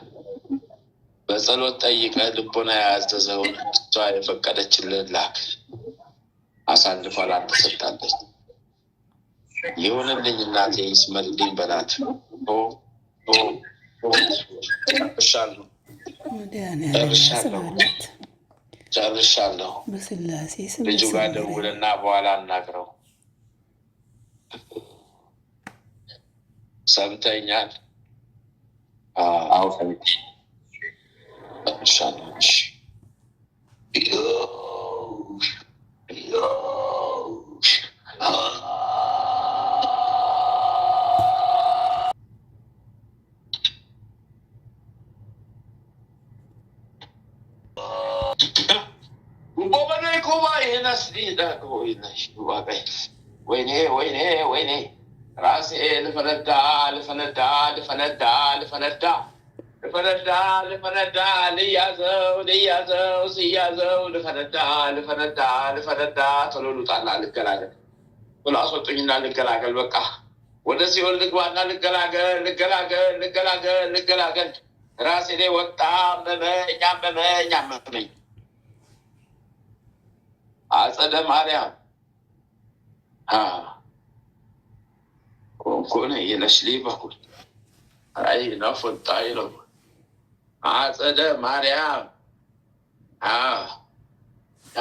በጸሎት ጠይቀህ ልቦና ያዘዘውን እሷ የፈቀደችልን ላክ። አሳልፏ ላንተ ሰጣለች። ይሁንልኝ እናቴ ይስመልልኝ በላት። ጨርሻለሁ። ልጁ ጋር ደውልና በኋላ አናግረው። ሰምተኛል? አዎ ጨርሻለሁ። ወይኔ ራሴ ልፈነዳ ልያዘው ልፈነዳ ቶሎ ልውጣና ልገላገል ብሎ አስወጡኝና ልገላገል። በቃ ወደ ሲኦል ልግባና ልገላገል። ራሴ ላይ ወጣ። አመመኝ። አጸደ ማርያም ኮንኮነ የለሽሊ በኩል አይ ነፎጣ ይለው አጸደ ማርያም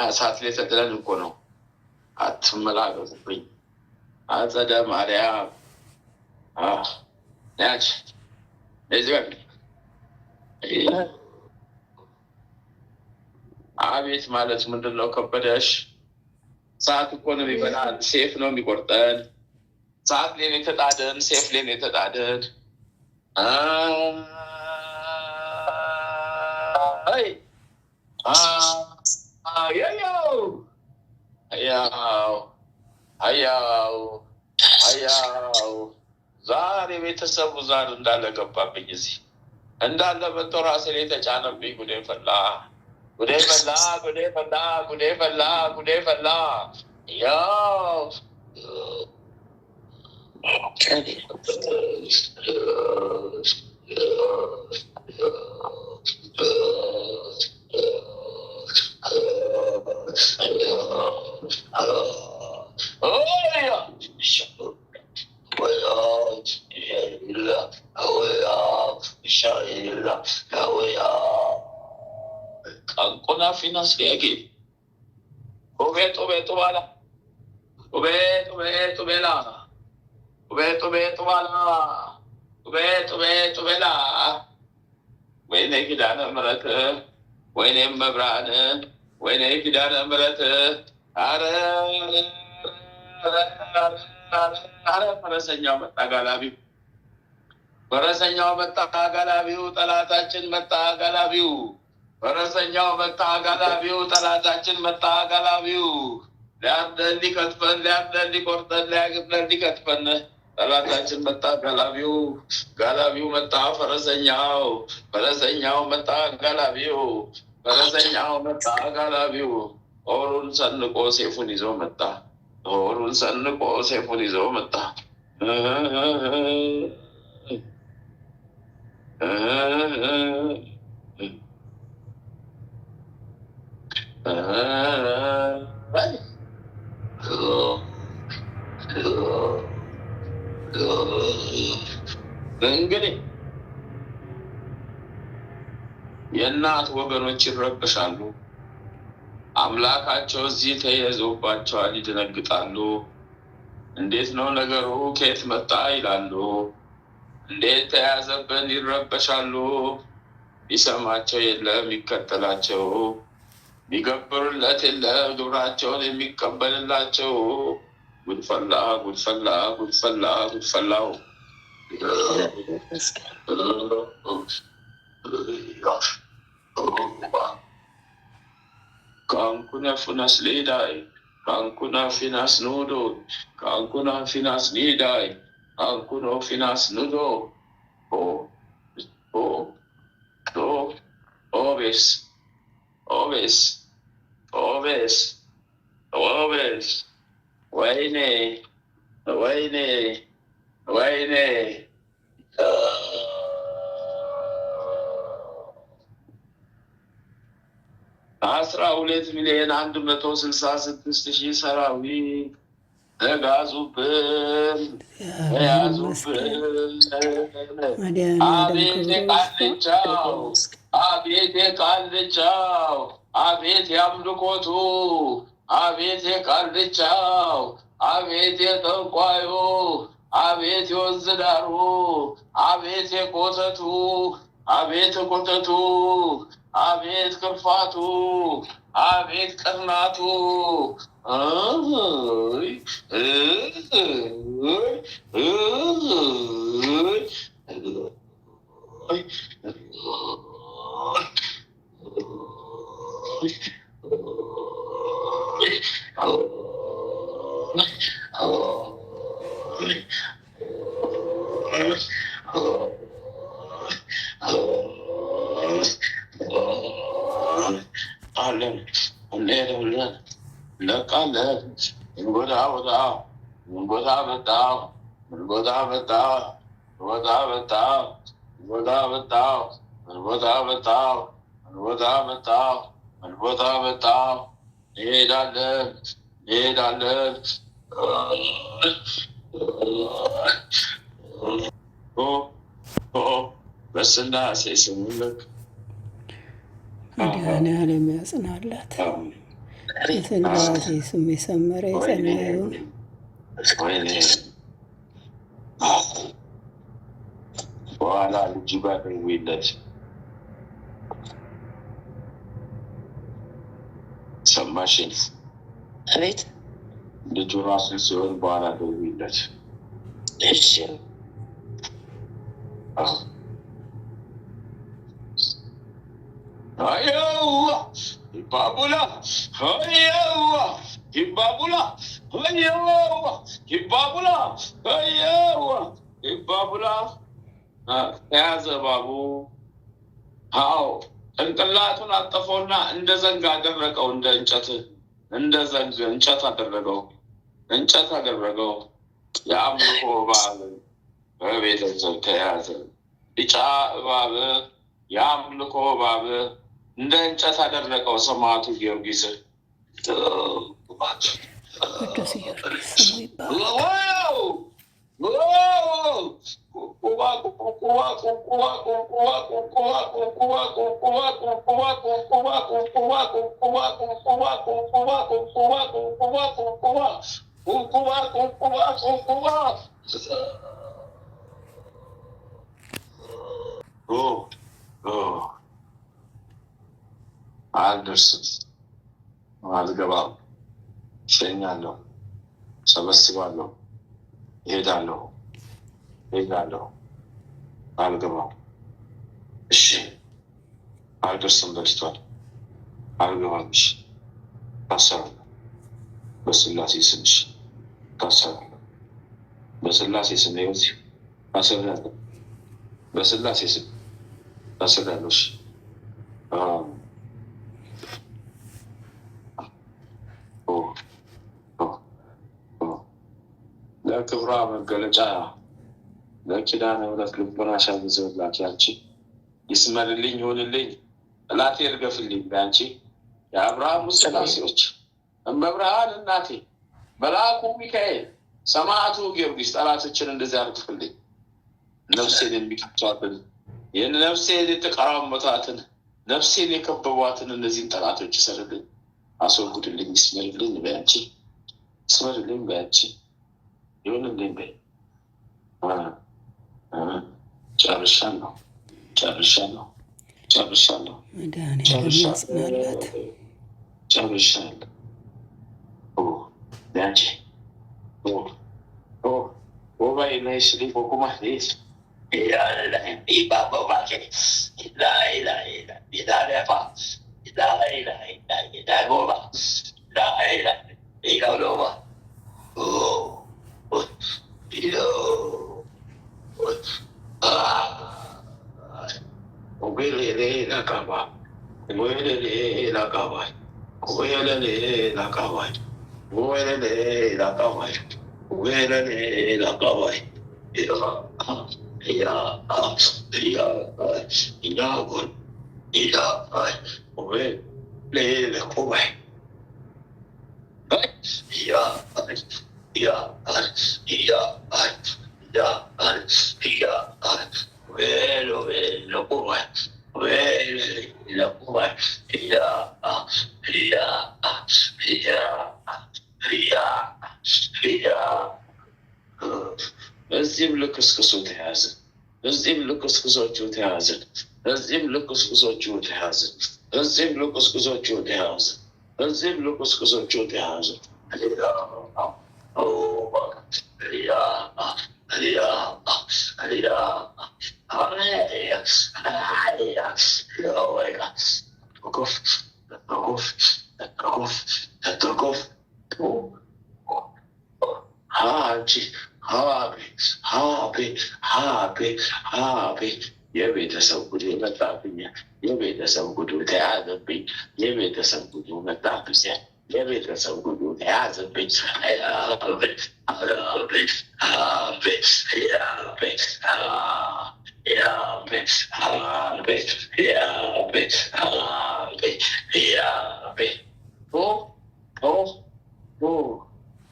እሳት ላይ ተጥለን እኮ ነው። አትመላለሱብኝ። አጸደ ማርያም ያች እዚህ አቤት ማለት ምንድን ነው? ከበደሽ ሰዓት እኮ ነው የሚበላን፣ ሴፍ ነው የሚቆርጠን። ሰዓት ላይ የተጣደን፣ ሴፍ ላይ የተጣደን። አያው ዛሬ ቤተሰቡ ዛሬ እንዳለ ገባብኝ። እዚህ እንዳለ መጥቶ ራሴ ላይ ተጫነብኝ። ጉዴ ፈላ፣ ጉዴ ፈላ፣ ጉዴ ፈላ፣ ጉዴ ፈላ፣ ጉዴ ፈላ። ያው Ancora fino a spieghi. Ubeto bala. Ubeto bela. Ubeto bala. Ubeto bela. Wene kidana marata. Wene mabrana. Wene kidana marata. Ara ፈረሰኛው መጣ ጋላቢው፣ ፈረሰኛው መጣ ጋላቢው፣ ጠላታችን መጣ ጋላቢው፣ ፈረሰኛው መጣ ጋላቢው፣ ጠላታችን መጣ ጋላቢው። ሊያርደን ሊከትፈን፣ ሊያርደን ሊቆርጠን፣ ሊያግብለን ሊከትፈን ጠላታችን መጣ ጋላቢው፣ ጋላቢው መጣ ፈረሰኛው፣ ፈረሰኛው መጣ ጋላቢው፣ ፈረሰኛው መጣ ጋላቢው። ጦሩን ሰንቆ ሴፉን ይዞ መጣ፣ ጦሩን ሰንቆ ሴፉን ይዞ መጣ። እንግዲህ የእናት ወገኖች ይረበሻሉ። አምላካቸው እዚህ ተይዞባቸዋል፣ ይደነግጣሉ። እንዴት ነው ነገሩ? ከየት መጣ ይላሉ። እንዴት ተያዘብን? ይረበሻሉ። ይሰማቸው የለም የሚከተላቸው፣ የሚገብሩለት የለም ግብራቸውን የሚቀበልላቸው። ጉድፈላ ጉድፈላ ጉድፈላ ጉድፈላው Kankuna funas lidai, kankuna finas nudo, kankuna finas lidai, kankuno finas nudo. Oves, oves, oves, oves. Waine, waine, waine. 12,166,000 ሰራዊት ተጋዙብን ተያዙብን። አቤት የቃልቻው፣ አቤት የቃልቻው፣ አቤት የአምልኮቱ፣ አቤት የቃልቻው፣ አቤት የጠንቋዩ፣ አቤት የወንዝ ዳሩ፣ አቤት የቆተቱ፣ አቤት ቆተቱ፣ አቤት ክርፋቱ፣ አቤት ቅርናቱ። አለን እንሄዳለን እንለቃለን። ምን ቦታ መጣሁ፣ ምን ቦታ መጣሁ፣ ምን ቦታ መጣሁ፣ ምን ቦታ መጣሁ፣ ምን ቦታ መጣሁ፣ ምን ቦታ መጣሁ፣ ምን ቦታ መጣሁ፣ ምን ቦታ መጣሁ። እንሄዳለን እንሄዳለን። በስላሴ ስም መድኃኔዓለም ያጽናላት። በስላሴ ስም የሰመረ የጸለየውን በኋላ ልጅ ባደዊለት ሰማሽን? አቤት ልጁ ራሱን ሲሆን በኋላ ደውይለት። እሺ አየዋ ይባቡላ አየዋ ይባቡላ አየዋ ይባቡላ አየዋ ይባቡላ ተያዘ ባቡ። አዎ ጭንቅላቱን አጠፈውና እንደ ዘንግ አደረገው። እንደ ዘንግ እንጨት አደረገው። የአምልኮ እባብ በቤተሰብ ተያዘ። ቢጫ እባብ የአምልኮ እባብ እንደ እንጨት አደረገው። ሰማዕቱ ጊዮርጊስ ቅዱስ ጊዮርጊስ ስሙ ይባላል። አልደርስም፣ አልገባም፣ እሸኛለሁ፣ ሰበስባለሁ፣ እሄዳለሁ፣ አልገባም። እሺ አልደርስም፣ በልቷል፣ አልገባም። እሺ ታሰራለሁ፣ በስላሴ ስም ታሰራለሁ፣ በስላሴ ስም ይኸውልህ ታሰራለሁ፣ በስላሴ ስም ታሰራለሁ። ለክብሯ መገለጫ ለኪዳነ ምሕረት ልቦና ሻግዘውላት ያንቺ ይስመርልኝ ይሆንልኝ ጠላቴ እርገፍልኝ በአንቺ የአብርሃሙ ሥላሴዎች እመብርሃን እናቴ መልአኩ ሚካኤል ሰማዕቱ ጊዮርጊስ ጠላቶችን እንደዚህ አርግፍልኝ። ነፍሴን የሚከቷትን ይህን ነፍሴን የተቀራመቷትን ነፍሴን የከበቧትን እነዚህን ጠላቶች ይሰርልኝ፣ አስወግድልኝ፣ ይስመርልኝ በአንቺ ይስመርልኝ በአንቺ ይሁንልኝ በይ። ጨርሻለሁ። መድኃኒዓለም ያጽናላት። ጨርሻለሁ። ያንቺ ባይ ናይስ ሊቆቁማ ስ እዚህም ልክስክሱ ተያዘ፣ እዚህም ልክስክሶቹ ተያዘ፣ እዚህም ልክስክሶቹ ተያዘ፣ እዚህም ልክስክሶቹ ተያዘ፣ እዚህም ልክስክሶቹ ተያዘ። የቤተሰብ ጉድ መጣብኝ፣ የቤተሰብ ጉዱ ተያዘብኝ፣ የቤተሰብ ጉዱ መጣብኝ፣ የቤተሰብ ጉዱ ተያዘብኝ።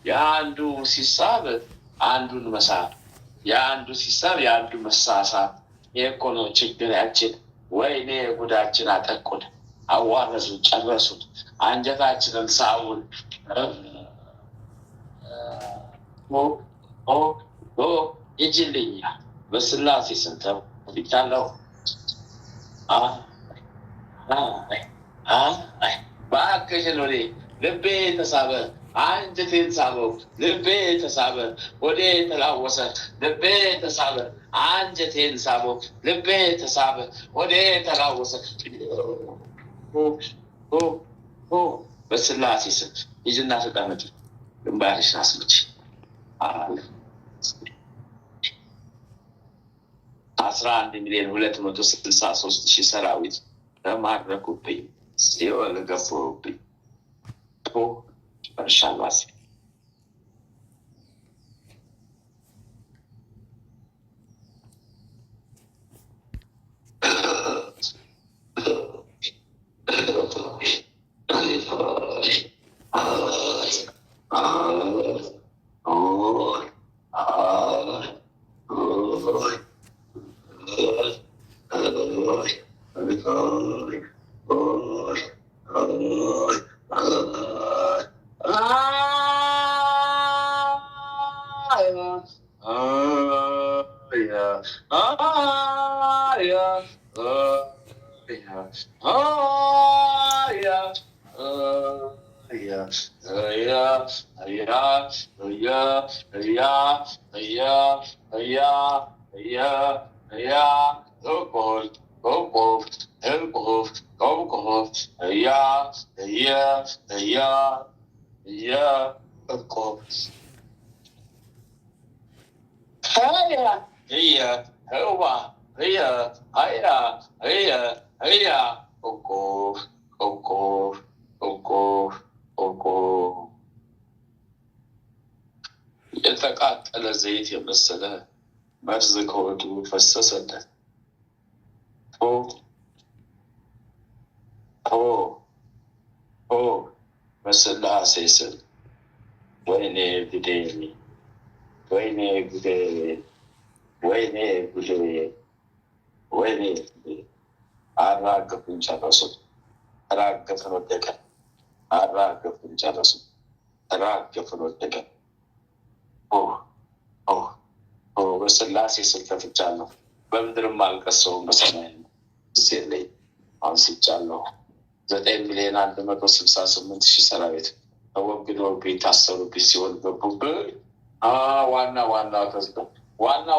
የአንዱ ሲሳብ አንዱን መሳብ፣ የአንዱ ሲሳብ የአንዱ መሳሳብ። ይሄ ነው ችግራችን። ወይኔ ጉዳችን አጠቁን፣ አዋረሱን፣ ጨረሱን፣ አንጀታችንን ሳቡን። ይችልኛ በስላሴ ስንተው ይቻለው በአከሽን ወዴ ልቤ ተሳበ፣ አንጀቴን ሳበው ልቤ ተሳበ ወዴ ተላወሰ ልቤ ተሳበ አንጀቴን ሳበው ልቤ ተሳበ ወዴ ተላወሰ በስላሴ ስም ይጅና ተቀመጭ ግንባርሽ አስመች 11,263,000 ሰራዊት ተማረኩብኝ ሲኦል ገፉብኝ ጨርሻለሁ። የተቃጠለ ዘይት የመሰለ መርዝ ከወዱ ፈሰሰለት። በስላሴ ስም ወይኔ ጉዴ ወይኔ ጉዴ ወይኔ ጉዴ ወይኔ አራገፉን ጨረሱ። ተራገፍን ወደቀ። አራገፉን ጨረሱ። ተራገፍን ወደቀ። በስላሴ ስም ተፍቻለሁ። በምድርም አልቀሰውም በሰማይ ሴለኝ አንስቻለሁ። 9,168,000 ሰራዊት ተወግደውብኝ ታሰሩብኝ ሲሆን ገቡብኝ።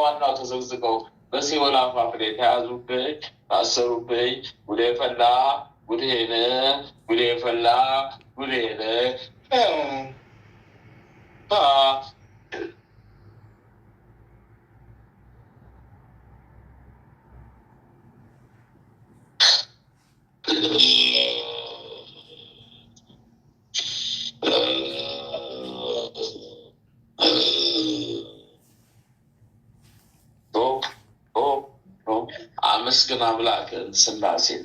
ዋናው ተዘግዝቀው በሲኦል አፋፍ ላይ ተያዙብኝ፣ ታሰሩብኝ። ጉዴ ፈላ ጉዴን ጉዴ ፈላ ጉዴን አመስግን አምላክን ስላሴን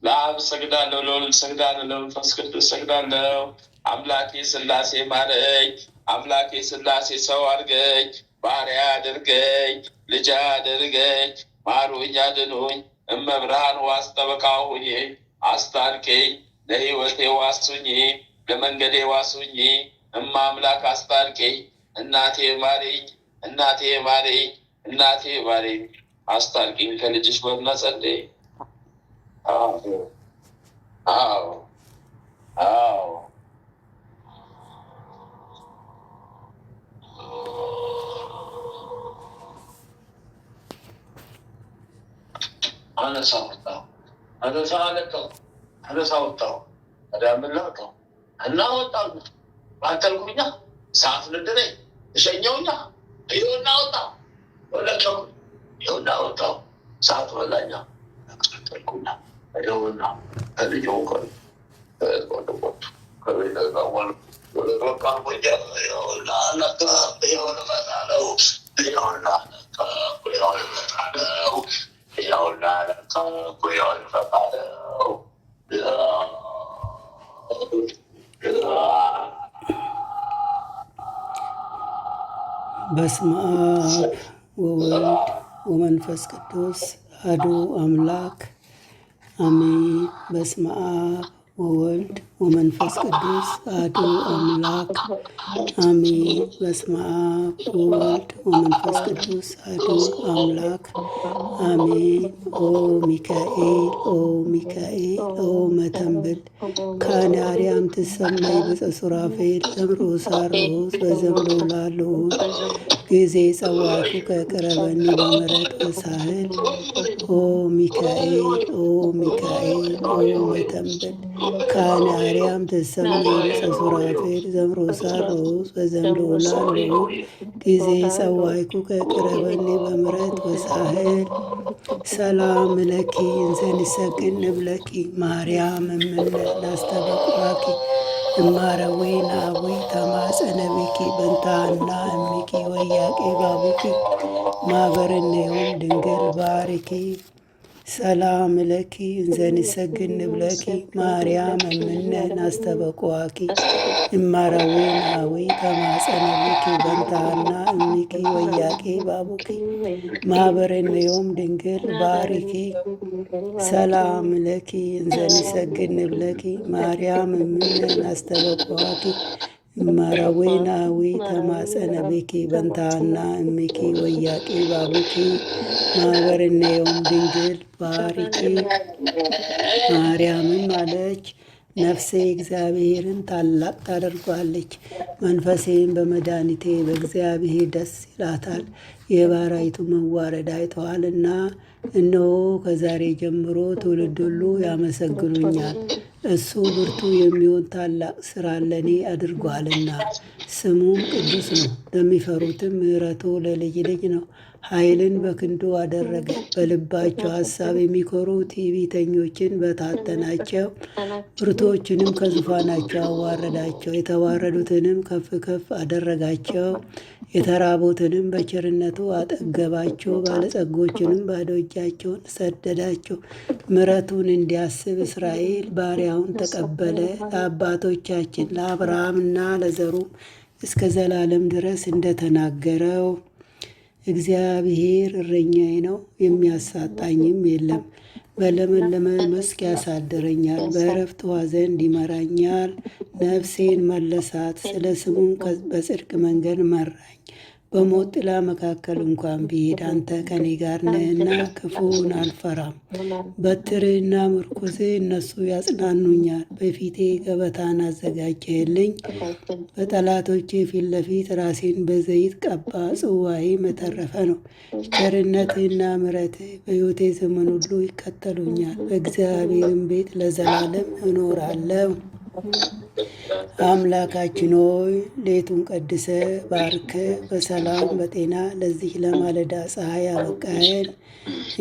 ለአብ ሰግዳለሁ፣ ለወልድ ሰግዳለሁ፣ ለመንፈስ ቅዱስ ሰግዳለሁ። አምላኬ ስላሴ ማረኝ፣ አምላኬ ስላሴ ሰው አድርገኝ፣ ባሪያ አድርገኝ፣ ልጅ አድርገኝ፣ ማሩኝ፣ አድኑኝ። እመብርሃን ዋስ ጠበቃ ሁኜ አስታርቀኝ፣ ለሕይወቴ ዋሱኝ፣ ለመንገዴ ዋሱኝ። እማ አምላክ አስታርቀኝ፣ እናቴ ማረኝ፣ እናቴ ማረኝ፣ እናቴ ማረኝ፣ አስታርቀኝ ከልጅሽ በልና ጸልይ። አነሳወጣው አዳምላቀው እና ወጣው ባተልኩኛ ሰዓት ልድረኝ እሸኘውኛ ይሁና ወጣው ወለቀው ይሁና ወጣው ሰዓት በላኛ ተልኩና ይሁና ከልጆው ጋር ወደወጡ ከቤተጋዋል ወደ በቃ ወደ ይሁና ለካ ይሁና መጣለው ይሁና ለካ ይሁና መጣለው ይሁና ለካ ይሁና መጣለው በስመ አብ ወወልድ ወመንፈስ ቅዱስ አሐዱ አምላክ አሜን። በስመ አብ ወወልድ ወመንፈስ ቅዱስ አሐዱ አምላክ አሜን። በስመ አብ ወወልድ ወመንፈስ ቅዱስ አሐዱ አምላክ አሜን። ኦ ሚካኤል ኦ ሚካኤል ኦ መተንብል ካህነ አርያም ትሰመይ በጸሱራፌል ዘምሮ ሳሮስ በዘምዶ ላሉት ጊዜ ጸዋቱ ከቅረበኒ በምሕረት ወሳህል ኦ ሚካኤል ኦ ሚካኤል ኦ መተንብል ካህነ አርያም ትሰመይ በጸሱራፌል ዘምሮ ሳሮስ በዘምዶ ላሉት ጊዜ ጸዋይኩ ከቅረበኒ በምሕረት ወሳህል ሰላም ለኪ እንዘንሰግድ ንብለኪ ማርያም እምነ ላስተበቁራኪ እማረዌ ናዊ ተማጸነብኪ በንታና እሚኪ ወያቄ ባቡኪ ማህበርኔውን ድንግል ባሪኪ ሰላም ለኪ እንዘንሰግድ ንብለኪ ማርያም እምነ ናስተበቁዋኪ እማረዌ ናዊ ተማጸነብኪ በንታና እሚኪ ወያቄ ባቡኪ ማህበርኔውም ድንግል ባሪኪ ሰላም ለኪ እንዘንሰግድ ንብለኪ ማርያም እምነ ናስተበቁዋኪ እማረዌ ናዊ ተማጸነብኪ በንታና እሚኪ ወያቄ ባቡኪ ማህበርኔውም ድንግል ባሪኪ። ማርያምም አለች ነፍሴ እግዚአብሔርን ታላቅ ታደርጓለች፣ መንፈሴን በመድኃኒቴ በእግዚአብሔር ደስ ይላታል። የባሪያይቱ መዋረድ አይተዋልና፣ እነሆ ከዛሬ ጀምሮ ትውልድ ሁሉ ያመሰግኑኛል። እሱ ብርቱ የሚሆን ታላቅ ስራ ለእኔ አድርጓልና፣ ስሙም ቅዱስ ነው። ለሚፈሩትም ምሕረቱ ለልጅ ልጅ ነው። ኃይልን በክንዱ አደረገ። በልባቸው ሐሳብ የሚኮሩ ትዕቢተኞችን በታተናቸው፣ ብርቶችንም ከዙፋናቸው አዋረዳቸው። የተዋረዱትንም ከፍ ከፍ አደረጋቸው። የተራቡትንም በቸርነቱ አጠገባቸው። ባለጸጎችንም ባዶ እጃቸውን ሰደዳቸው። ምሕረቱን እንዲያስብ እስራኤል ባሪያውን ተቀበለ። ለአባቶቻችን ለአብርሃምና ለዘሩም እስከ ዘላለም ድረስ እንደተናገረው እግዚአብሔር እረኛዬ ነው፣ የሚያሳጣኝም የለም። በለመለመ መስክ ያሳድረኛል፣ በዕረፍት ውኃ ዘንድ ይመራኛል። ነፍሴን መለሳት፣ ስለ ስሙም በጽድቅ መንገድ መራኝ። በሞት ጥላ መካከል እንኳን ብሄድ አንተ ከኔ ጋር ነህና ክፉን አልፈራም። በትርህና ምርኩዝህ እነሱ ያጽናኑኛል። በፊቴ ገበታን አዘጋጀህልኝ፣ በጠላቶቼ ፊት ለፊት ራሴን በዘይት ቀባ። ጽዋዬ የተረፈ ነው። ቸርነትህና ምሕረትህ በሕይወቴ ዘመን ሁሉ ይከተሉኛል። በእግዚአብሔርም ቤት ለዘላለም እኖራለሁ። አምላካችን ሆይ ሌቱን ቀድሰ ባርከ በሰላም በጤና ለዚህ ለማለዳ ፀሐይ አበቃኸን።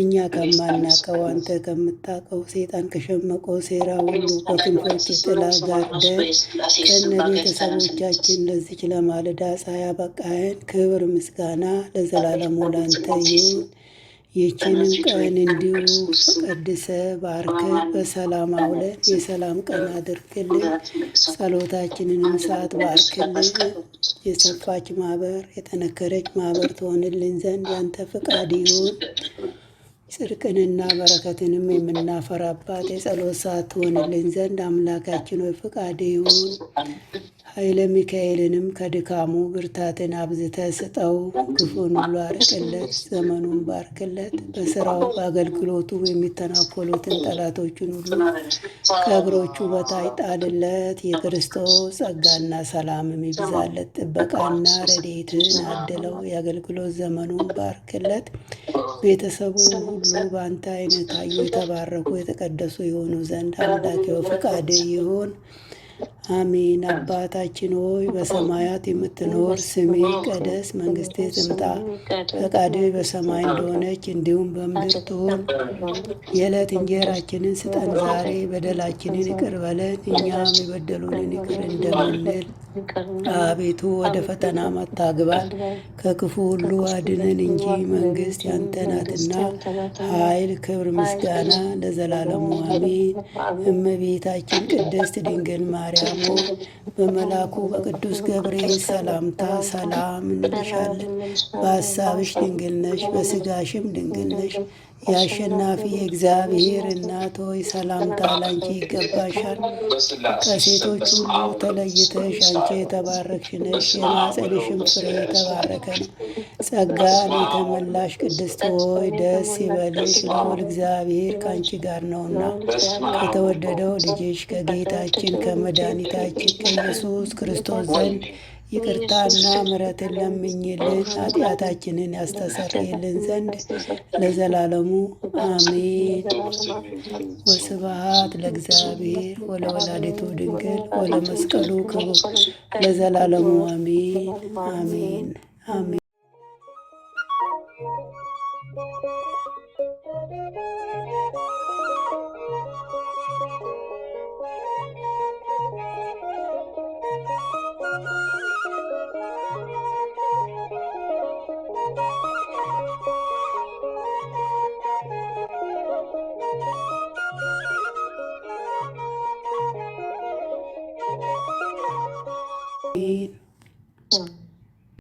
እኛ ከማናቀው አንተ ከምታቀው ሰይጣን ከሸመቀው ሴራ ሁሉ በክንፎች ጥላ ጋርደ ከነ ቤተሰቦቻችን ለዚች ለማለዳ ፀሐይ አበቃኸን። ክብር ምስጋና ለዘላለሙ ላንተ ይሁን። ይህችንም ቀን እንዲሁ ቀድሰ ባርከ በሰላም አውለን የሰላም ቀን አድርግልን። ጸሎታችንንም ሰዓት ባርክልን። የሰፋች ማህበር የጠነከረች ማህበር ትሆንልን ዘንድ ያንተ ፈቃድ ይሁን። ጽድቅንና በረከትንም የምናፈራባት የጸሎት ሰዓት ትሆንልን ዘንድ አምላካችን ሆይ ፈቃድ ይሁን። ኃይለ ሚካኤልንም ከድካሙ ብርታትን አብዝተ ስጠው። ክፉን ሁሉ አርቅለት፣ ዘመኑን ባርክለት። በስራው በአገልግሎቱ የሚተናኮሉትን ጠላቶቹን ሁሉ ከእግሮቹ በታች ጣልለት። የክርስቶስ ጸጋና ሰላምም ይብዛለት። ጥበቃና ረድኤትን አድለው። የአገልግሎት ዘመኑን ባርክለት። ቤተሰቡ ሁሉ በአንተ አይነት ታዩ የተባረኩ የተቀደሱ የሆኑ ዘንድ አምላኬው ፈቃድ ይሁን። አሜን። አባታችን ሆይ በሰማያት የምትኖር ስምህ ይቀደስ፣ መንግስትህ ትምጣ፣ ፈቃድህ በሰማይ እንደሆነች እንዲሁም በምድር ትሁን። የዕለት እንጀራችንን ስጠን ዛሬ፣ በደላችንን ይቅር በለን እኛም የበደሉንን ይቅር እንደምንል። አቤቱ ወደ ፈተና አታግባን፣ ከክፉ ሁሉ አድነን እንጂ መንግስት ያንተ ናትና፣ ኃይል፣ ክብር፣ ምስጋና ለዘላለሙ አሜን። እመቤታችን ቅድስት ድንግል ማርያም በመልአኩ በቅዱስ ገብርኤል ሰላምታ ሰላም እንልሻለን። በሀሳብሽ ድንግል ነሽ፣ በስጋሽም ድንግል ነሽ። የአሸናፊ እግዚአብሔር እናት ሆይ ሰላምታ ላንቺ ይገባሻል። ከሴቶች ሁሉ ተለይተሽ አንቺ የተባረክሽ ነሽ፣ የማኅፀንሽም ፍሬ የተባረከ ነው። ጸጋን የተመላሽ ቅድስት ሆይ ደስ ይበልሽ፣ ልዑል እግዚአብሔር ከአንቺ ጋር ነውና ከተወደደው ልጅሽ ከጌታችን ከመድኃኒታችን ከኢየሱስ ክርስቶስ ዘንድ ይቅርታና ምሕረትን ለምኝልን ኃጢአታችንን ያስተሰርይልን ዘንድ ለዘላለሙ አሜን። ወስብሐት ለእግዚአብሔር ወለወላዲቱ ድንግል ወለመስቀሉ ክቡር ለዘላለሙ አሜን አሜን አሜን። አሜን